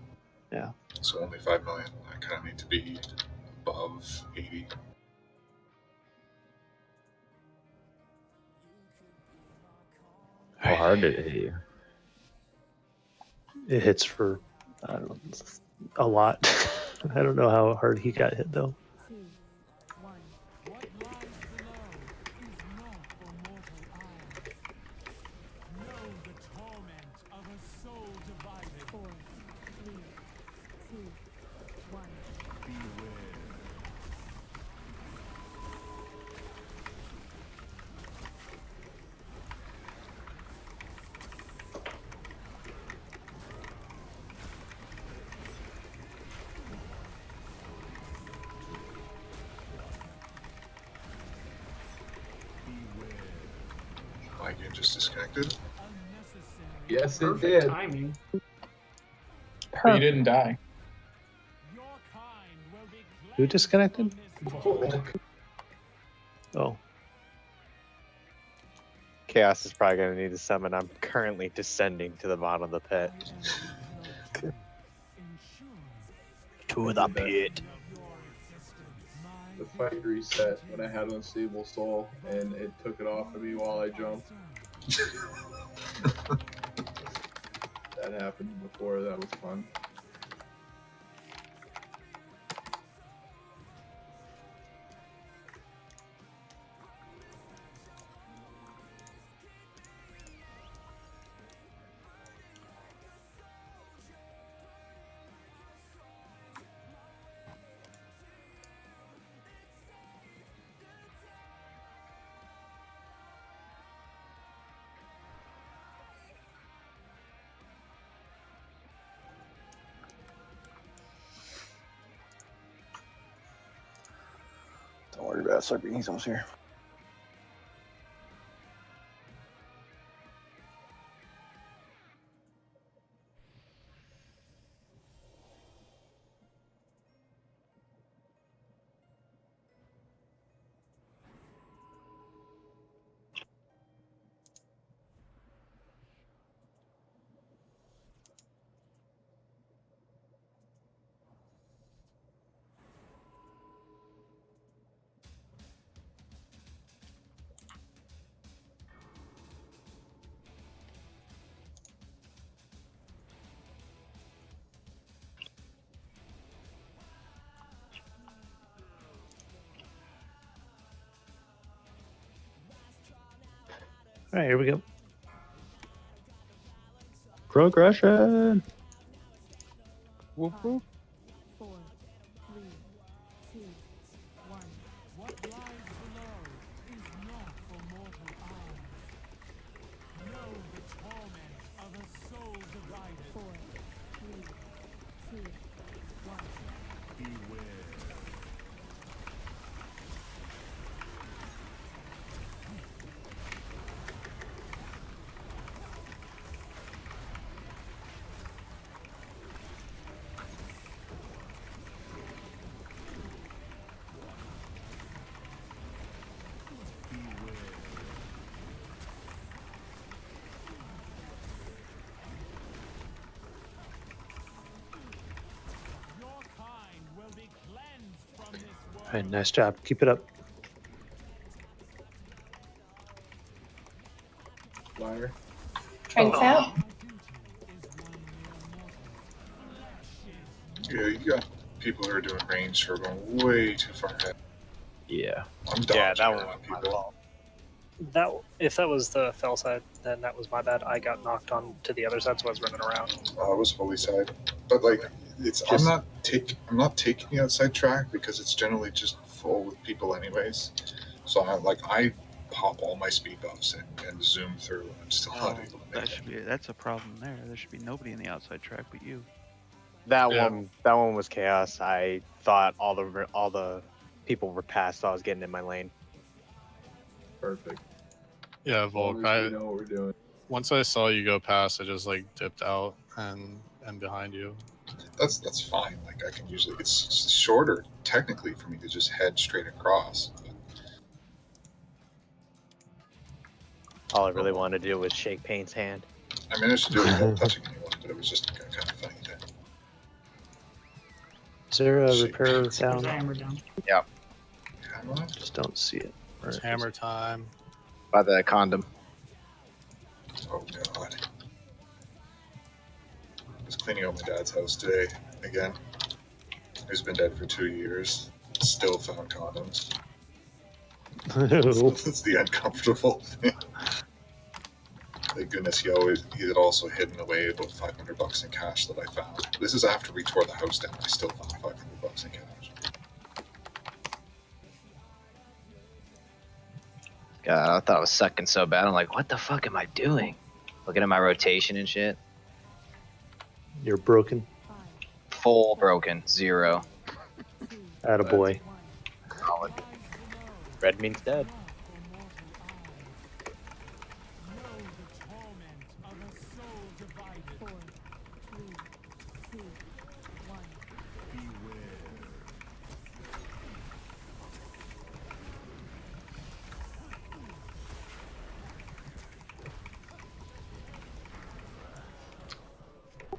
Speaker 2: Yeah.
Speaker 12: So only 5 million. I kind of need to be above 80.
Speaker 4: How hard did it hit you?
Speaker 2: it hits for, I don't know, a lot. I don't know how hard he got hit though.
Speaker 12: my game just disconnected?
Speaker 1: Yes, it
Speaker 15: Perfect
Speaker 1: did.
Speaker 15: timing.
Speaker 6: But you didn't die.
Speaker 2: Who disconnected?
Speaker 1: Volk.
Speaker 2: Oh,
Speaker 11: Chaos is probably going to need to summon. I'm currently descending to the bottom of the pit.
Speaker 7: To the pit.
Speaker 1: The fight reset when I had Unstable Soul, and it took it off of me while I jumped. That happened before. That was fun.
Speaker 18: Don't worry about it. Slurpee. He's almost here.
Speaker 2: all right, here we go.
Speaker 4: Progression.
Speaker 8: Whoop, whoop. 4, 3, 2, 1. What lies below is not for mortal eyes. Know the torment of a soul divided. 4, 3, 2, 1. Beware.
Speaker 2: All right, nice job. Keep it up.
Speaker 1: Liar.
Speaker 12: Tranks out. Yeah, you got people who are doing range who are going way too far ahead.
Speaker 4: Yeah.
Speaker 12: I'm dodging
Speaker 11: Yeah, that one
Speaker 12: around
Speaker 11: was my
Speaker 12: people.
Speaker 11: fault.
Speaker 17: That if that was the fell side, then that was my bad. I got knocked on to the other side, so I was running around.
Speaker 12: It was holy side, but like it's I'm not taking the outside track because it's generally just full with people anyways. So I pop all my speed buffs and zoom through, and I'm still not able to make
Speaker 5: That
Speaker 12: it.
Speaker 5: should be that's a problem there. There should be nobody in the outside track but you.
Speaker 11: That
Speaker 10: Yeah.
Speaker 11: one was chaos. I thought all the people were past, so I was getting in my lane.
Speaker 1: Perfect.
Speaker 10: Yeah,
Speaker 1: As long
Speaker 10: Volk.
Speaker 1: as we know what we're doing.
Speaker 10: Once I saw you go past, I just like dipped out and behind you.
Speaker 12: That's fine. Like I can usually it's shorter technically for me to just head straight across.
Speaker 11: All I really wanted to do was shake Payne's hand.
Speaker 12: I managed to do it without touching anyone, but it was just kind of funny.
Speaker 2: Is there a repair
Speaker 15: There's a
Speaker 2: down?
Speaker 15: hammer down.
Speaker 3: Yeah.
Speaker 2: Just don't see it. Where
Speaker 10: It's
Speaker 2: it is.
Speaker 10: hammer time.
Speaker 3: By the condom.
Speaker 12: Oh god. I was cleaning out my dad's house today again. He's been dead for 2 years. Still found condoms. It's the uncomfortable thing. Thank goodness he had also hidden away about $500 in cash that I found. This is after we tore the house down. I still found $500 in cash.
Speaker 3: God, I thought I was sucking so bad. I'm like, what the fuck am I doing? Looking at my rotation and shit.
Speaker 2: You're broken.
Speaker 3: Full broken. 0.
Speaker 2: Attaboy.
Speaker 3: Solid.
Speaker 11: Red means dead.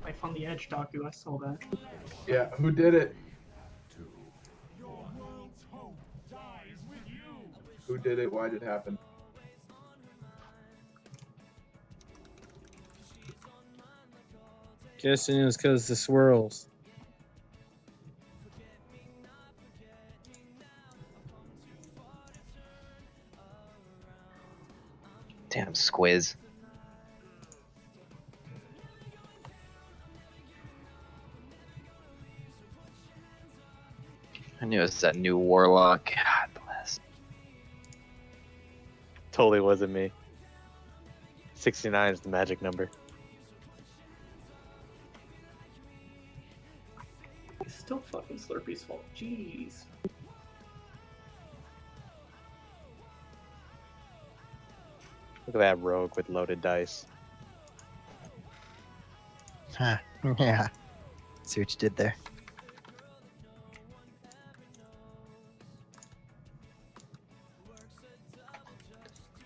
Speaker 15: Life on the edge, Daku. I saw that.
Speaker 1: Yeah, who did it? Who did it? Why did it happen?
Speaker 14: Guessing it was because the swirls.
Speaker 3: Damn squiz. I knew it was that new warlock. God bless.
Speaker 11: Totally wasn't me. 69 is the magic number.
Speaker 15: It's still fucking Slurpee's fault. Jeez.
Speaker 11: Look at that rogue with loaded dice.
Speaker 7: Yeah. See what you did there.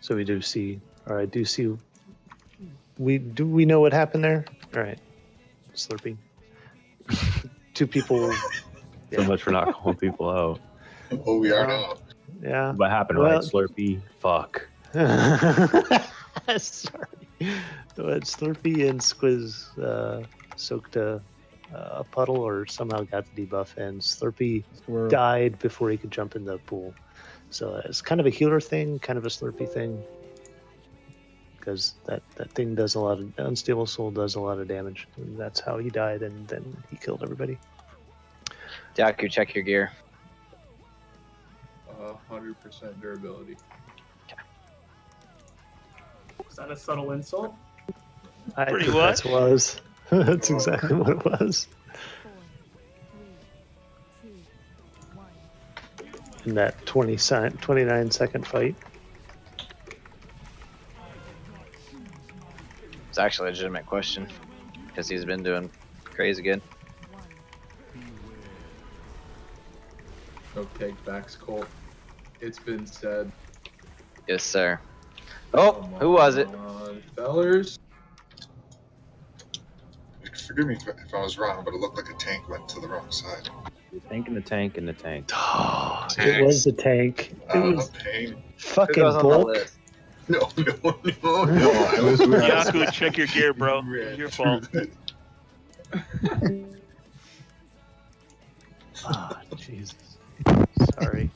Speaker 2: So we do see, or I do see. We know what happened there? All right, Slurpee. Two people.
Speaker 4: So much for not calling people out.
Speaker 12: Oh, we are now.
Speaker 2: Yeah.
Speaker 4: What happened,
Speaker 2: Well-
Speaker 4: right, Slurpee? Fuck.
Speaker 2: Sorry. But Slurpee and Squiz soaked a puddle or somehow got the debuff, and Slurpee
Speaker 14: Swirl.
Speaker 2: died before he could jump in the pool. So it's kind of a healer thing, kind of a Slurpee thing. Because that thing does a lot of, Unstable Soul does a lot of damage. And that's how he died, and then he killed everybody.
Speaker 3: Daku, check your gear.
Speaker 1: 100% durability.
Speaker 15: Was that a subtle insult?
Speaker 2: I
Speaker 5: Pretty
Speaker 2: think
Speaker 5: much.
Speaker 2: that was. That's exactly what it was. In that 29 second fight.
Speaker 3: It's actually a legitimate question because he's been doing crazy good.
Speaker 1: No takebacks, Colt. It's been said.
Speaker 3: Yes, sir. Oh, who was it?
Speaker 1: Fellers?
Speaker 12: Forgive me if I was wrong, but it looked like a tank went to the wrong side.
Speaker 4: The tank in the tank in the tank.
Speaker 2: Oh, it was the tank. It was
Speaker 12: pain.
Speaker 2: fucking
Speaker 3: Who goes on the
Speaker 2: bulk.
Speaker 3: list?
Speaker 12: No. I was
Speaker 5: Yaku, check your gear, bro. It's your fault.
Speaker 2: Ah, Jesus. Sorry.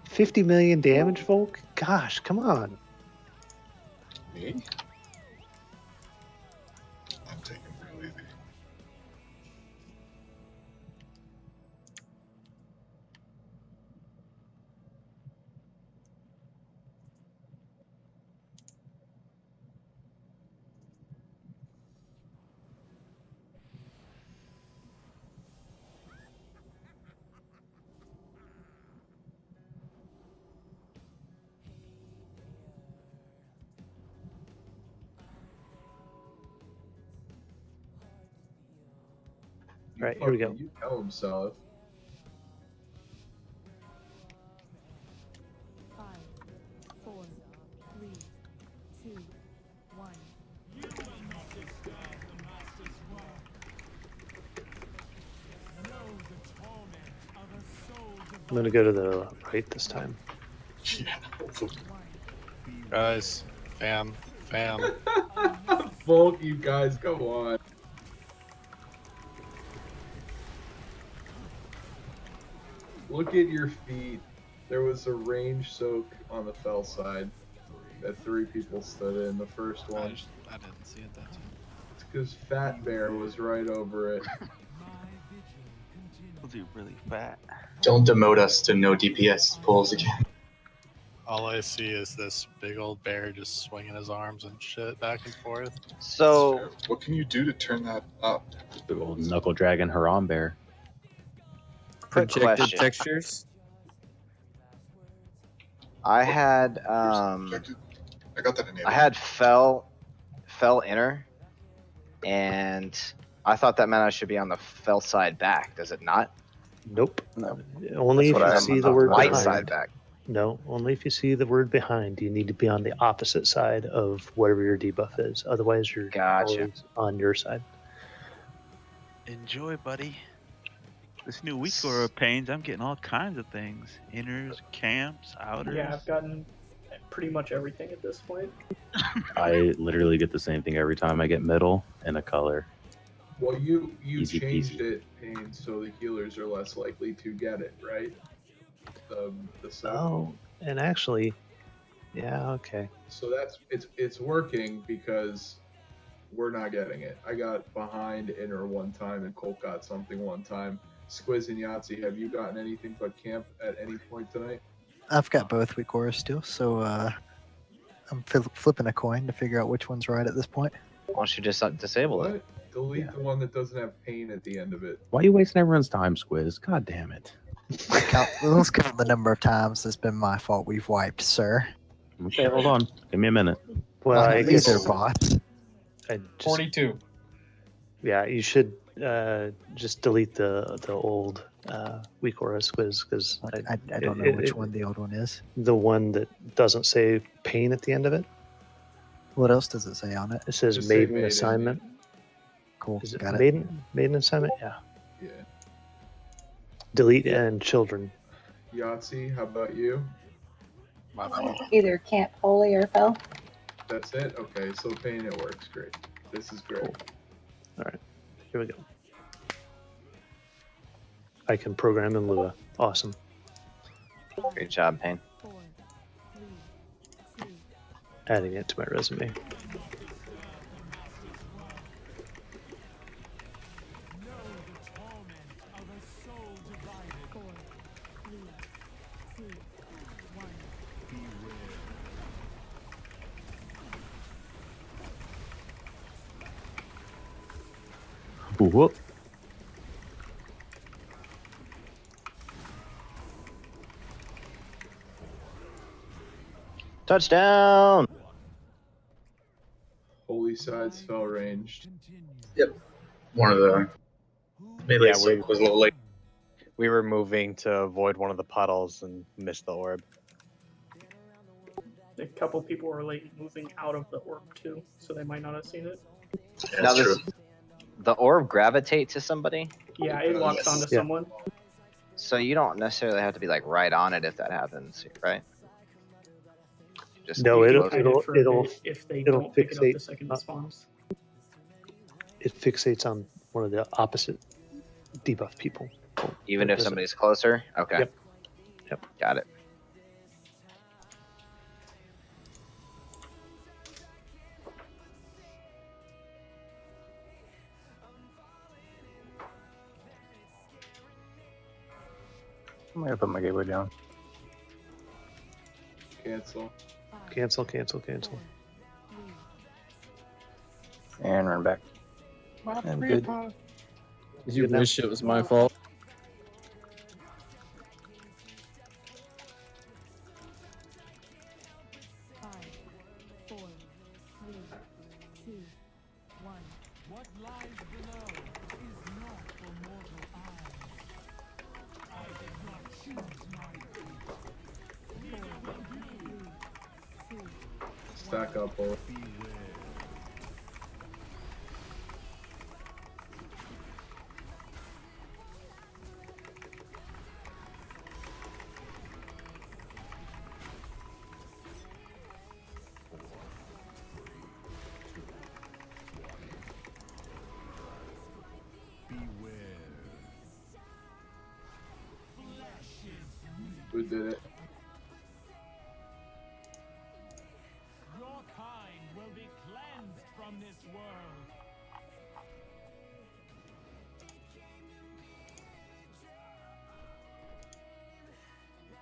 Speaker 2: $50 million damage, Volk? Gosh, come on.
Speaker 12: Me? I'm taking it real easy.
Speaker 2: All right, here we go.
Speaker 1: You tell him, Salif.
Speaker 8: 5, 4, 3, 2, 1.
Speaker 2: I'm going to go to the right this time.
Speaker 12: Yeah, hopefully.
Speaker 10: Guys, fam.
Speaker 1: Volk, you guys, go on. Look at your feet. There was a range soak on the fell side that 3 people stood in. The first one.
Speaker 9: I didn't see it that time.
Speaker 1: It's because Fat Bear was right over it.
Speaker 5: Was he really fat?
Speaker 13: Don't demote us to no DPS pulls again.
Speaker 10: All I see is this big old bear just swinging his arms and shit back and forth.
Speaker 3: So,
Speaker 12: what can you do to turn that up?
Speaker 4: Big old knuckle dragon Haram bear.
Speaker 3: quick
Speaker 14: Projected
Speaker 3: question.
Speaker 14: textures.
Speaker 3: I had
Speaker 12: I got that enabled.
Speaker 3: I had fell inner, and I thought that meant I should be on the fell side back. Does it not?
Speaker 2: Nope.
Speaker 18: No.
Speaker 2: Only if
Speaker 18: That's what
Speaker 2: you
Speaker 18: I
Speaker 2: see
Speaker 18: have
Speaker 2: the
Speaker 18: on
Speaker 2: word
Speaker 3: Light
Speaker 2: behind.
Speaker 3: side back.
Speaker 2: No, only if you see the word behind. You need to be on the opposite side of whatever your debuff is. Otherwise, you're
Speaker 3: Gotcha.
Speaker 2: always on your side.
Speaker 5: Enjoy, buddy. This new week for pains, I'm getting all kinds of things. Inners, camps, outers.
Speaker 15: Yeah, I've gotten pretty much everything at this point.
Speaker 4: I literally get the same thing every time. I get middle and a color.
Speaker 1: Well, you
Speaker 4: Easy
Speaker 1: changed
Speaker 4: peasy.
Speaker 1: it, Payne, so the healers are less likely to get it, right? The soak.
Speaker 2: Oh, and actually, yeah, okay.
Speaker 1: So it's working because we're not getting it. I got behind inner one time, and Colt got something one time. Squiz and Yahtzee, have you gotten anything but camp at any point tonight?
Speaker 7: I've got both weak auras still, so I'm flipping a coin to figure out which one's right at this point.
Speaker 3: Why don't you just disable it?
Speaker 1: What? Delete the one that doesn't have pain at the end of it.
Speaker 4: Why are you wasting everyone's time, Squiz? God damn it.
Speaker 7: Let's count the number of times it's been my fault we've wiped, sir.
Speaker 4: Okay, hold on. Give me a minute.
Speaker 2: Well, I
Speaker 7: these
Speaker 2: guess
Speaker 7: are bots.
Speaker 2: I just,
Speaker 6: 42.
Speaker 2: Yeah, you should just delete the old weak aura Squiz because
Speaker 7: I don't know which one the old one is.
Speaker 2: The one that doesn't say pain at the end of it.
Speaker 7: What else does it say on it?
Speaker 2: It says
Speaker 1: Just say
Speaker 2: maiden
Speaker 1: maiden,
Speaker 2: assignment.
Speaker 7: Cool.
Speaker 2: Is it
Speaker 7: Got it.
Speaker 2: maiden assignment? Yeah.
Speaker 1: Yeah.
Speaker 2: Delete and children.
Speaker 1: Yahtzee, how about you?
Speaker 19: Either camp holy or fell.
Speaker 1: That's it? Okay, so pain, it works. Great. This is great.
Speaker 2: All right, here we go. I can program in Lua. Awesome.
Speaker 3: Great job, Payne.
Speaker 2: Adding it to my resume.
Speaker 4: Whoop.
Speaker 3: Touchdown!
Speaker 1: Holy sides fell ranged.
Speaker 13: Yep. One of the melee
Speaker 11: Yeah,
Speaker 13: soak was a little late.
Speaker 11: We were moving to avoid one of the puddles and missed the orb.
Speaker 15: A couple people were late moving out of the orb too, so they might not have seen it.
Speaker 13: Yeah,
Speaker 3: Now
Speaker 13: that's true.
Speaker 3: does the orb gravitate to somebody?
Speaker 15: Yeah, it locks onto someone.
Speaker 3: So you don't necessarily have to be like right on it if that happens, right? Just
Speaker 2: No,
Speaker 3: be
Speaker 2: it'll
Speaker 3: close.
Speaker 2: it'll
Speaker 15: For a
Speaker 2: it'll
Speaker 15: bit if they
Speaker 2: it'll
Speaker 15: don't pick it up
Speaker 2: fixate.
Speaker 15: the second it spawns.
Speaker 2: It fixates on one of the opposite debuff people.
Speaker 3: Even
Speaker 2: It
Speaker 3: if
Speaker 2: doesn't-
Speaker 3: somebody's closer? Okay.
Speaker 2: Yep. Yep.
Speaker 3: Got it.
Speaker 18: I'm gonna put my gateway down.
Speaker 1: Cancel.
Speaker 2: Cancel, cancel, cancel.
Speaker 18: And run back. I'm good.
Speaker 14: You
Speaker 2: Good now.
Speaker 14: wish it was my fault.
Speaker 8: What lies below is not for mortal eyes. I did not choose my fate.
Speaker 1: Stack up, both. Who did it?
Speaker 8: Your kind will be cleansed from this world.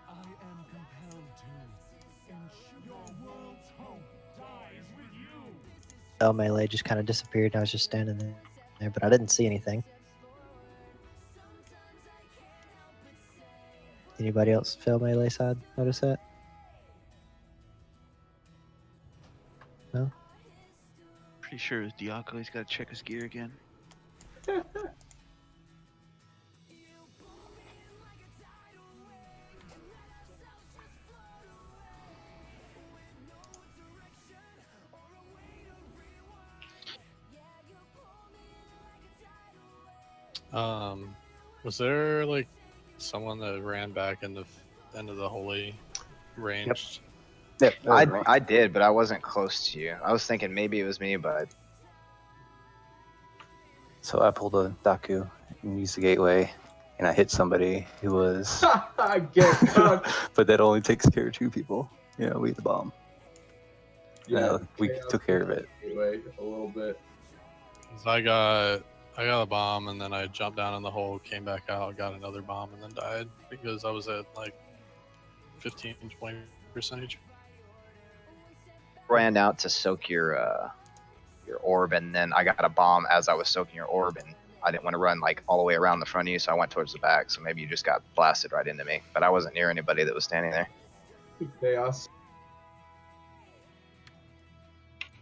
Speaker 8: I am compelled to ensure your world's hope dies with you.
Speaker 7: El melee just kind of disappeared. I was just standing there, but I didn't see anything. Anybody else fail melee side notice that? No?
Speaker 5: Pretty sure it's Diaco. He's got to check his gear again.
Speaker 10: Was there like someone that ran back into the holy ranged?
Speaker 3: Yep. I did, but I wasn't close to you. I was thinking maybe it was me, but
Speaker 18: So I pulled a Daku and used the gateway, and I hit somebody who was.
Speaker 1: Get cooked.
Speaker 18: But that only takes care of 2 people. Yeah, we hit the bomb.
Speaker 1: Yeah,
Speaker 18: We
Speaker 1: Chaos
Speaker 18: took care of it.
Speaker 1: Anyway, a little bit.
Speaker 10: So I got a bomb, and then I jumped down in the hole, came back out, got another bomb, and then died because I was at like 15-20% each.
Speaker 3: ran out to soak your orb, and then I got a bomb as I was soaking your orb, and I didn't want to run like all the way around the front of you, so I went towards the back. So maybe you just got blasted right into me, but I wasn't near anybody that was standing there.
Speaker 1: Chaos.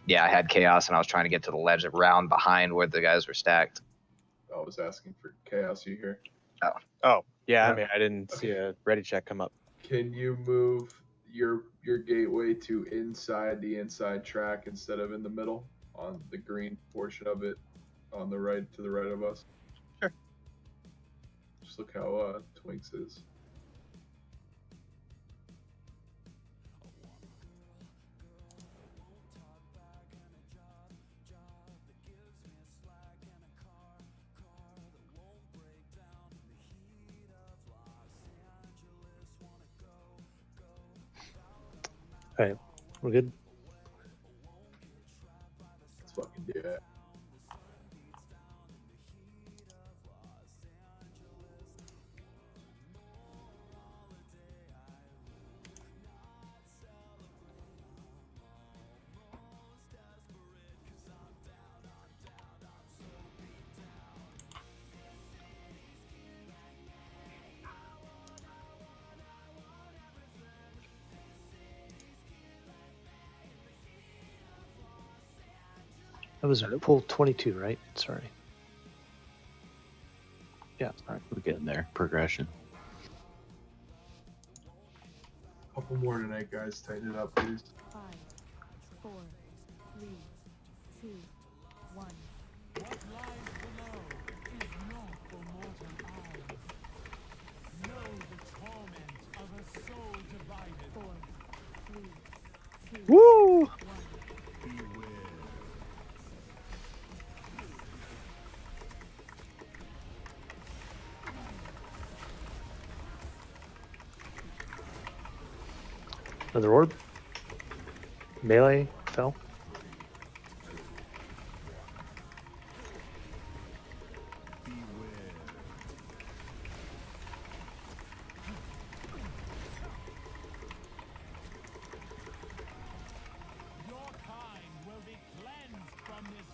Speaker 3: Yeah, I had chaos, and I was trying to get to the ledge around behind where the guys were stacked.
Speaker 1: I was asking for chaos. You here?
Speaker 11: Oh, yeah.
Speaker 1: Yeah.
Speaker 11: I mean, I didn't see a ready check come up.
Speaker 1: Can you move your gateway to inside the inside track instead of in the middle on the green portion of it on the right, to the right of us?
Speaker 3: Sure.
Speaker 1: Just look how Twinks is.
Speaker 2: All right, we're good.
Speaker 1: Let's fucking do it.
Speaker 2: That was pool 22, right? Sorry. Yeah.
Speaker 4: All right, we're getting there. Progression.
Speaker 1: Couple more tonight, guys. Tighten it up, please.
Speaker 8: 5, 4, 3, 2, 1. What lies below is not for mortal eyes. Know the torment of a soul divided. 4, 3, 2,
Speaker 2: Woo!
Speaker 8: 1.
Speaker 2: Another orb. Melee fell.
Speaker 8: Your kind will be cleansed from this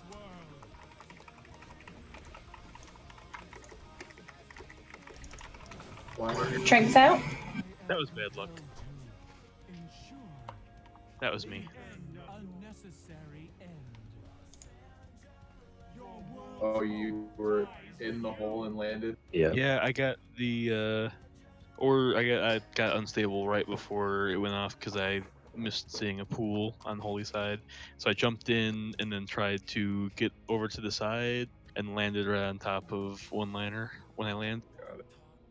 Speaker 8: world.
Speaker 19: Trinks out.
Speaker 5: That was bad luck. That was me.
Speaker 8: Unnecessary end.
Speaker 1: Oh, you were in the hole and landed?
Speaker 4: Yeah.
Speaker 5: Yeah, I got the I got unstable right before it went off because I missed seeing a pool on the holy side. So I jumped in and then tried to get over to the side and landed right on top of one liner when I land.
Speaker 1: Got it.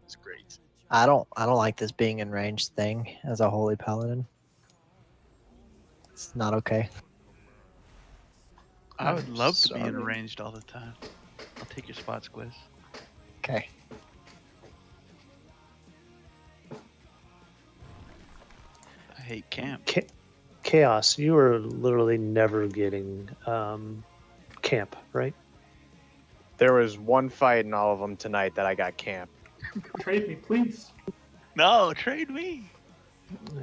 Speaker 5: It's great.
Speaker 7: I don't like this being in range thing as a holy paladin. It's not okay.
Speaker 5: I would love to be
Speaker 1: sorry.
Speaker 5: interranged all the time. I'll take your spot, Squiz.
Speaker 7: Okay.
Speaker 5: I hate camp.
Speaker 2: Chaos, you are literally never getting camp, right?
Speaker 11: There was one fight in all of them tonight that I got camp.
Speaker 15: Trade me, please.
Speaker 5: No, trade me.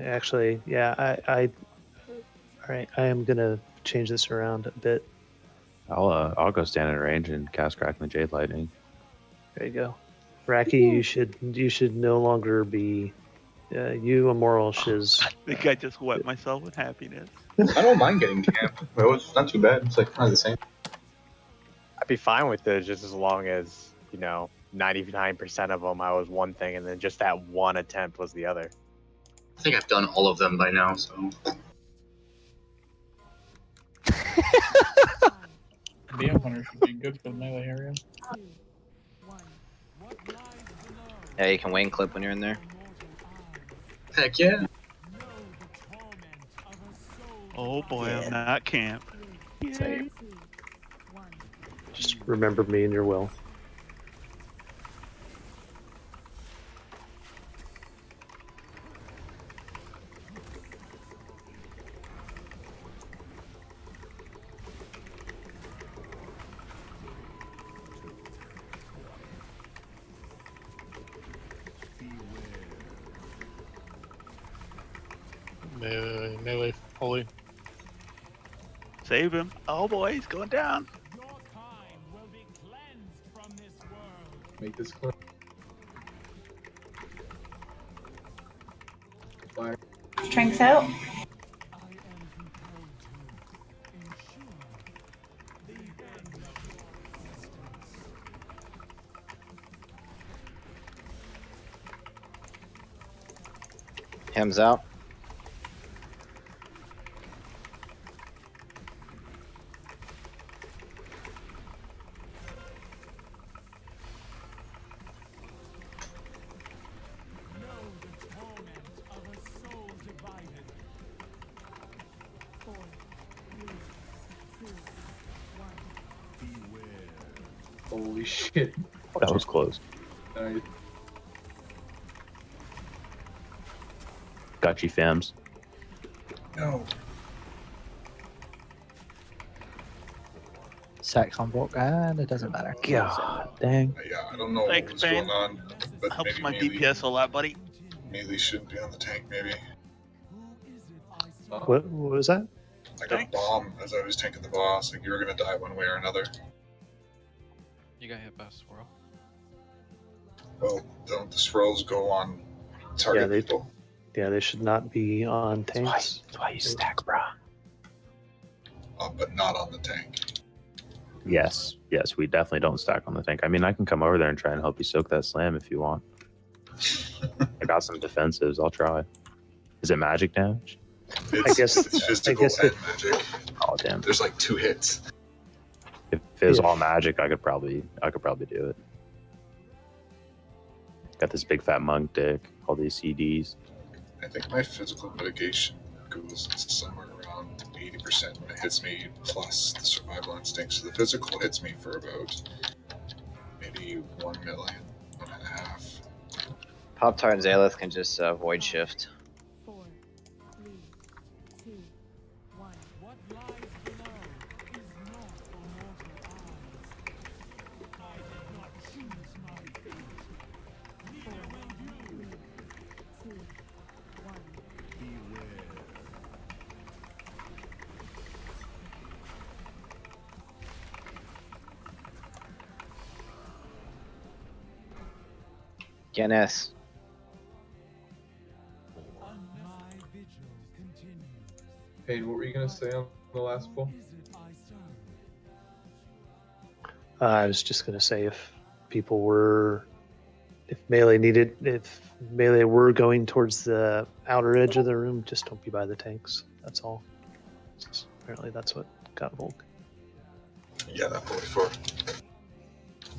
Speaker 2: Actually, yeah, all right, I am gonna change this around a bit.
Speaker 4: I'll go stand in range and cast Crackling Jade Lightning.
Speaker 2: There you go. Racky, you should no longer be you immoral shiz.
Speaker 5: I think I just wet myself with happiness.
Speaker 12: I don't mind getting camp. It's not too bad. It's like kind of the same.
Speaker 11: I'd be fine with it just as long as, 99% of them I was one thing and then just that one attempt was the other.
Speaker 13: I think I've done all of them by now, so.
Speaker 6: The Hunter should be good for the melee area.
Speaker 8: 2, 1.
Speaker 3: Yeah, you can wing clip when you're in there.
Speaker 13: Heck yeah.
Speaker 20: Oh boy, I'm not camp.
Speaker 3: Same.
Speaker 2: Just remember me in your will.
Speaker 10: Melee, holy.
Speaker 20: Save him. Oh boy, he's going down.
Speaker 1: Make this clear. Fire.
Speaker 19: Strength out.
Speaker 3: Hymns out.
Speaker 1: Holy shit.
Speaker 4: That was close.
Speaker 1: Nice.
Speaker 4: Got you, fams.
Speaker 12: No.
Speaker 7: Sax on block, and it doesn't matter.
Speaker 4: God dang.
Speaker 12: Yeah, I don't know
Speaker 20: Thanks,
Speaker 12: what's
Speaker 20: man.
Speaker 12: going on, but
Speaker 20: Helps
Speaker 12: maybe
Speaker 20: my
Speaker 12: melee,
Speaker 20: DPS a lot, buddy.
Speaker 12: melee shouldn't be on the tank, maybe.
Speaker 2: What was that?
Speaker 12: I got bomb as I was tanking the boss. Like, you were gonna die one way or another.
Speaker 9: You got hit by a swirl.
Speaker 12: Well, don't the swirls go on target people?
Speaker 2: Yeah, they should not be on tanks.
Speaker 4: That's why you stack, brah.
Speaker 12: But not on the tank.
Speaker 4: Yes, we definitely don't stack on the tank. I mean, I can come over there and try and help you soak that slam if you want. I got some defensives. I'll try. Is it magic damage?
Speaker 12: It's physical and magic.
Speaker 4: Oh damn!
Speaker 12: There's like 2 hits.
Speaker 4: If it was all magic, I could probably do it. Got this big fat monk dick. All these CDs.
Speaker 12: I think my physical mitigation goes somewhere around 80% when it hits me, plus the survival instinct. So the physical hits me for about maybe 1 million, 1.5.
Speaker 3: Pop-Tart and Zaleth can just void shift. Guinness.
Speaker 1: Payne, what were you gonna say on the last pull?
Speaker 2: I was just gonna say if melee were going towards the outer edge of the room, just don't be by the tanks. That's all. Apparently, that's what got Volk.
Speaker 12: Yeah, that 44.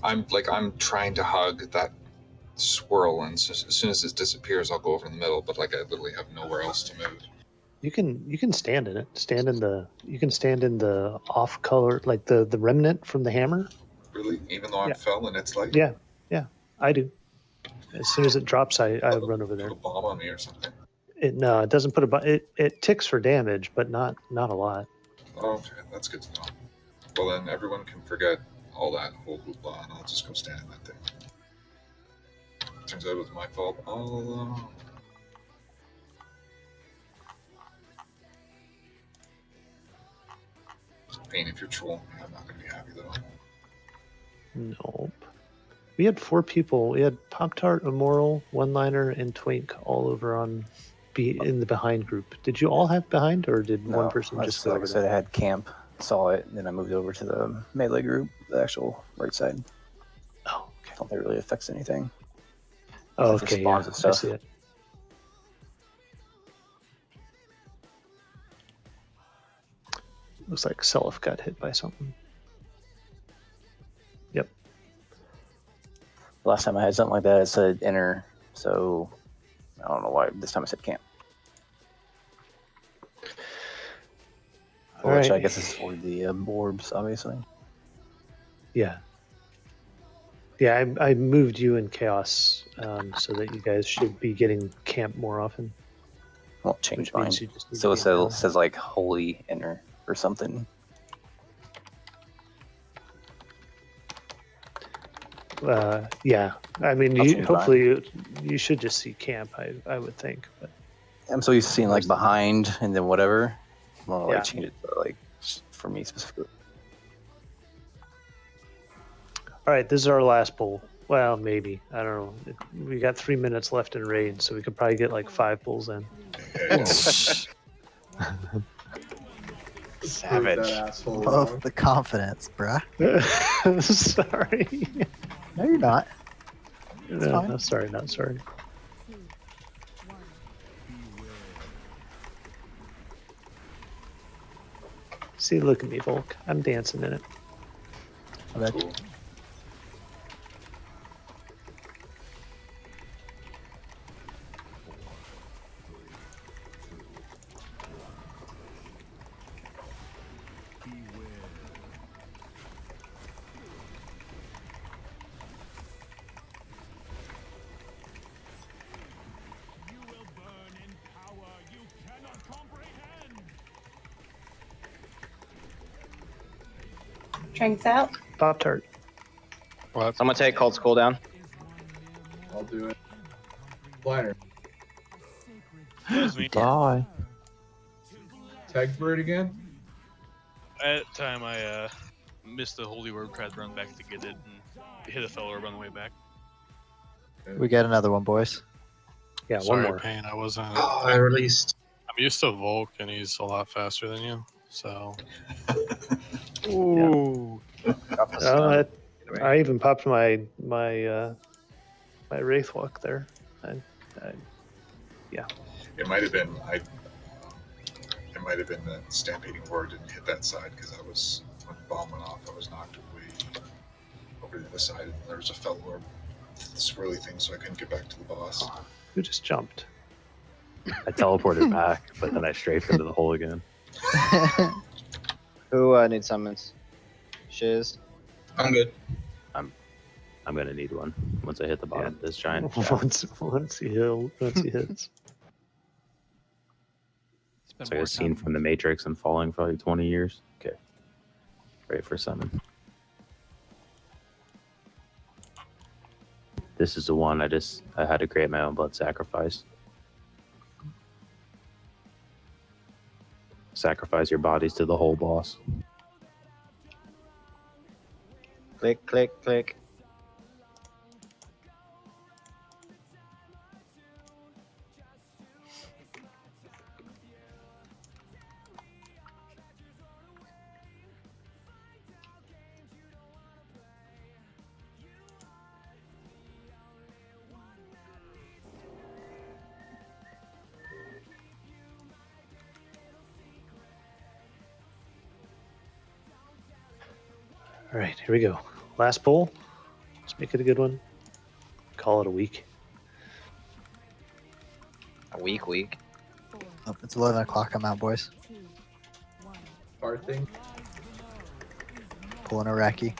Speaker 12: I'm trying to hug that swirl, and as soon as it disappears, I'll go over in the middle. But like, I literally have nowhere else to move.
Speaker 2: You can stand in it. You can stand in the off color, like the remnant from the hammer.
Speaker 12: Really, even though I'm fell and it's like
Speaker 2: Yeah, I do. As soon as it drops, I run over there.
Speaker 12: put a bomb on me or something.
Speaker 2: It doesn't put it ticks for damage, but not a lot.
Speaker 12: Oh, okay, that's good to know. Well, then everyone can forget all that whole hoopla, and I'll just go stand in that thing. Turns out it was my fault all along. Pain, if you're trolling me, I'm not going to be happy though.
Speaker 2: Nope. We had 4 people. We had Pop-Tart, Immoral, One-Liner, and Twink all over in the behind group. Did you all have behind, or did one person just go
Speaker 18: like
Speaker 2: over
Speaker 18: I said,
Speaker 2: there?
Speaker 18: I had camp, saw it, and then I moved over to the melee group, the actual right side.
Speaker 2: Oh, okay.
Speaker 18: I don't think it really affects anything.
Speaker 2: Oh,
Speaker 18: It just
Speaker 2: okay,
Speaker 18: spawns
Speaker 2: yeah,
Speaker 18: and
Speaker 2: I
Speaker 18: stuff.
Speaker 2: see it. Looks like Self got hit by something. Yep.
Speaker 18: Last time I had something like that, it said enter. So I don't know why this time I said camp.
Speaker 2: All
Speaker 18: Which
Speaker 2: right.
Speaker 18: I guess is for the orbs, obviously.
Speaker 2: Yeah. Yeah, I moved you in chaos so that you guys should be getting camp more often.
Speaker 18: I'll change
Speaker 2: Which
Speaker 18: mine.
Speaker 2: means you just need
Speaker 18: So
Speaker 2: to be
Speaker 18: it says like holy enter or something.
Speaker 2: Yeah, I mean,
Speaker 18: I'll
Speaker 2: you,
Speaker 18: change
Speaker 2: hopefully you should just see camp. I would think, but
Speaker 18: I'm so used to seeing like behind and then whatever. Well,
Speaker 2: Yeah.
Speaker 18: like change it to like for me specifically.
Speaker 2: all right, this is our last pull. Well, maybe, I don't know. We got 3 minutes left in raid, so we could probably get like 5 pulls in.
Speaker 12: Savage. That asshole
Speaker 7: Love
Speaker 12: wrong.
Speaker 7: the confidence, bruh.
Speaker 2: Sorry.
Speaker 7: No, you're not. It's
Speaker 2: No,
Speaker 7: fine.
Speaker 2: no, sorry, not sorry. See, look at me, Volk. I'm dancing in it.
Speaker 7: I bet.
Speaker 12: Cool.
Speaker 19: Drinks out.
Speaker 2: Pop Tart.
Speaker 3: What? Someone take Colt's cooldown.
Speaker 1: I'll do it. Liner.
Speaker 5: Excuse me.
Speaker 4: Bye.
Speaker 1: Tag bird again?
Speaker 5: At the time, I missed the holy orb, tried to run back to get it, and hit a fellow orb on the way back.
Speaker 7: We got another one, boys.
Speaker 2: Yeah,
Speaker 10: Sorry,
Speaker 2: one more.
Speaker 10: Payne. I wasn't.
Speaker 13: Oh, I released.
Speaker 10: I'm used to Volk, and he's a lot faster than you. So.
Speaker 3: Ooh. Got the
Speaker 2: Oh,
Speaker 3: stun.
Speaker 2: I even popped my Wraith Walk there. Yeah.
Speaker 12: It might have been it might have been that stampeding ward didn't hit that side because I was when the bomb went off I was knocked way over the other side and there was a fellow orb swirly thing so I couldn't get back to the boss.
Speaker 2: Who just jumped?
Speaker 4: I teleported back, but then I strafed into the hole again.
Speaker 3: Who needs summons? Shiz.
Speaker 13: I'm good.
Speaker 4: I'm gonna need one once I hit the bottom of this giant.
Speaker 2: once he hits.
Speaker 4: It's like a scene from The Matrix and falling for like 20 years. Okay. Ready for summon. This is the one I had to create my own blood sacrifice. Sacrifice your bodies to the whole boss.
Speaker 3: Click, click, click.
Speaker 2: All right, here we go. Last pull. Let's make it a good one. Call it a week.
Speaker 3: A week.
Speaker 7: Oh, it's 11 o'clock. I'm out, boys.
Speaker 1: Our thing.
Speaker 7: Pulling a Raki.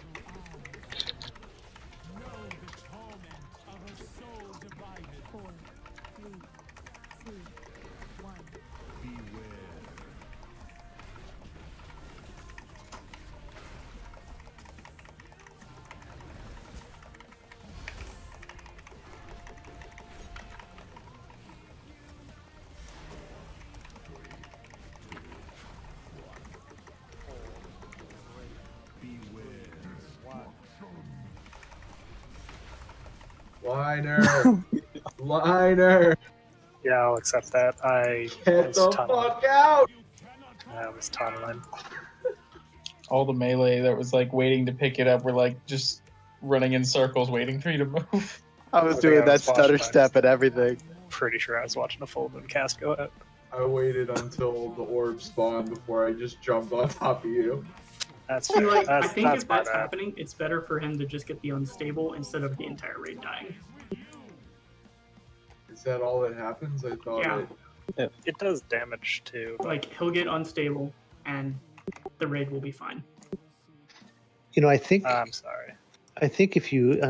Speaker 1: Liner. Liner.
Speaker 17: Yeah, I'll accept that. I
Speaker 1: Get
Speaker 17: was
Speaker 1: the
Speaker 17: tunneling.
Speaker 1: fuck out.
Speaker 17: I was tunneling.
Speaker 6: All the melee that was like waiting to pick it up were like just running in circles waiting for you to move.
Speaker 11: I was
Speaker 17: I
Speaker 11: doing
Speaker 17: think I
Speaker 11: that
Speaker 17: was watching
Speaker 11: stutter
Speaker 17: that.
Speaker 11: step and everything.
Speaker 17: Pretty sure I was watching a full moon cast go out.
Speaker 1: I waited until the orb spawned before I just jumped on top of you.
Speaker 17: That's
Speaker 15: See, like, I
Speaker 17: that's,
Speaker 15: think
Speaker 17: that's
Speaker 15: if
Speaker 17: my
Speaker 15: that's
Speaker 17: bad.
Speaker 15: happening, it's better for him to just get the unstable instead of the entire raid dying.
Speaker 1: Is that all that happens? I thought
Speaker 15: Yeah.
Speaker 17: It does damage too.
Speaker 15: Like, he'll get unstable, and the raid will be fine.
Speaker 2: You know, I think
Speaker 17: I'm sorry.
Speaker 2: I think if you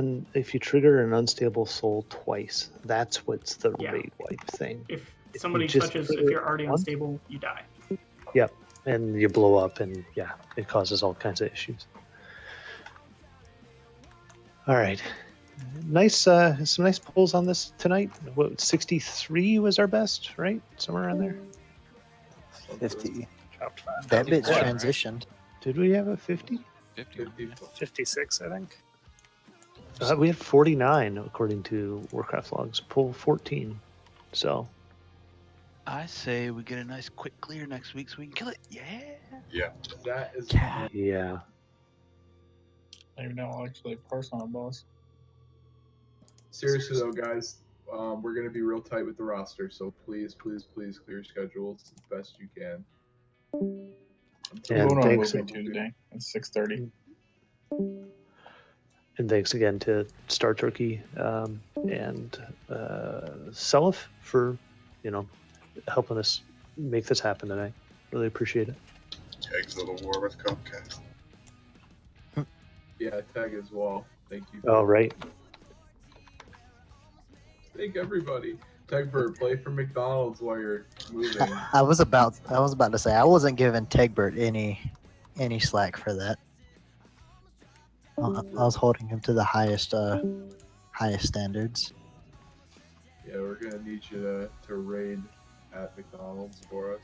Speaker 2: trigger an unstable soul twice, that's what's the
Speaker 15: Yeah.
Speaker 2: raid wipe thing.
Speaker 15: If
Speaker 2: you
Speaker 15: somebody
Speaker 2: just
Speaker 15: touches,
Speaker 2: trigger
Speaker 15: if you're already
Speaker 2: once-
Speaker 15: unstable, you die.
Speaker 2: Yep, and you blow up, and yeah, it causes all kinds of issues. All right, nice, some nice pulls on this tonight. What 63 was our best, right? Somewhere around there.
Speaker 18: 50.
Speaker 7: That bitch
Speaker 2: Yeah.
Speaker 7: transitioned.
Speaker 2: Did we have a 50?
Speaker 17: 56, I think.
Speaker 2: We had 49 according to Warcraft logs. Pull 14, so.
Speaker 20: I say we get a nice quick clear next week so we can kill it. Yeah.
Speaker 12: Yeah.
Speaker 1: That is.
Speaker 2: Yeah.
Speaker 6: Maybe now I'll actually parse on a boss.
Speaker 1: Seriously though, guys, we're gonna be real tight with the roster, so please, please, please clear schedules as best you can.
Speaker 6: I'm
Speaker 2: And
Speaker 6: going on
Speaker 2: thanks,
Speaker 6: movie Tuesday at 6:30.
Speaker 2: and thanks again to Star Turkey and Selif for, helping us make this happen tonight. Really appreciate it.
Speaker 12: Tag's little war with Comcast.
Speaker 1: Yeah, tag as well. Thank you.
Speaker 2: Oh, right.
Speaker 1: Thank everybody. Tegbert, play for McDonald's while you're moving.
Speaker 7: I was about to say I wasn't giving Tegbert any slack for that. I was holding him to the highest standards.
Speaker 1: Yeah, we're gonna need you to raid at McDonald's for us.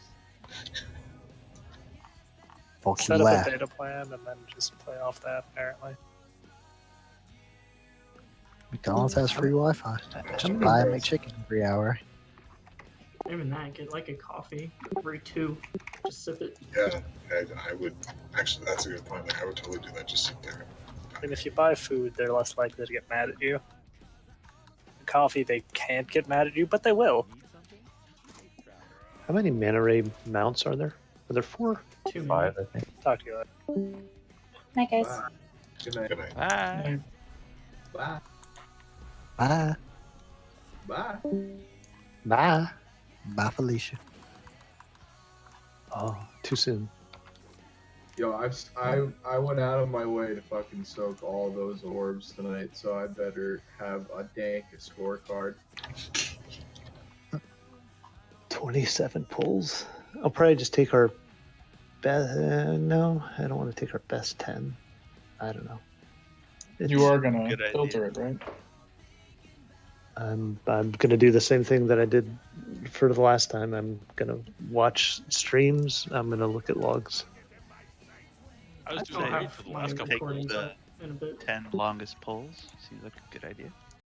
Speaker 7: Fuck
Speaker 17: Set
Speaker 7: you
Speaker 17: up
Speaker 7: laugh.
Speaker 17: a data plan and then just play off that, apparently.
Speaker 7: McDonald's has free Wi-Fi. Just buy a McChicken every hour.
Speaker 15: Even that, get like a coffee every 2. Just sip it.
Speaker 12: Yeah, I would. Actually, that's a good point. Like, I would totally do that. Just sit there.
Speaker 17: And if you buy food, they're less likely to get mad at you. Coffee, they can't get mad at you, but they will.
Speaker 2: How many mana ray mounts are there? Are there 4?
Speaker 15: 2.
Speaker 18: 5, I think.
Speaker 17: Talk to you later.
Speaker 19: Night, guys.
Speaker 1: Bye. Good night.
Speaker 12: Good night.
Speaker 20: Bye.
Speaker 1: Bye.
Speaker 7: Bye.
Speaker 1: Bye.
Speaker 2: Bye.
Speaker 7: Bye, Felicia.
Speaker 2: Oh, too soon.
Speaker 1: Yo, I went out of my way to fucking soak all those orbs tonight, so I better have a dank scorecard.
Speaker 2: 27 pulls. I'll probably just take our best. No, I don't want to take our best 10. I don't know.
Speaker 6: You are gonna
Speaker 20: Good idea.
Speaker 6: filter it, right?
Speaker 2: I'm gonna do the same thing that I did for the last time. I'm gonna watch streams. I'm gonna look at logs.
Speaker 5: I was
Speaker 15: I'll
Speaker 5: doing that
Speaker 15: have
Speaker 5: for the
Speaker 15: my
Speaker 5: last couple.
Speaker 20: Take
Speaker 15: recordings
Speaker 20: the
Speaker 15: up in a bit.
Speaker 20: 10 longest pulls. Seems like a good idea.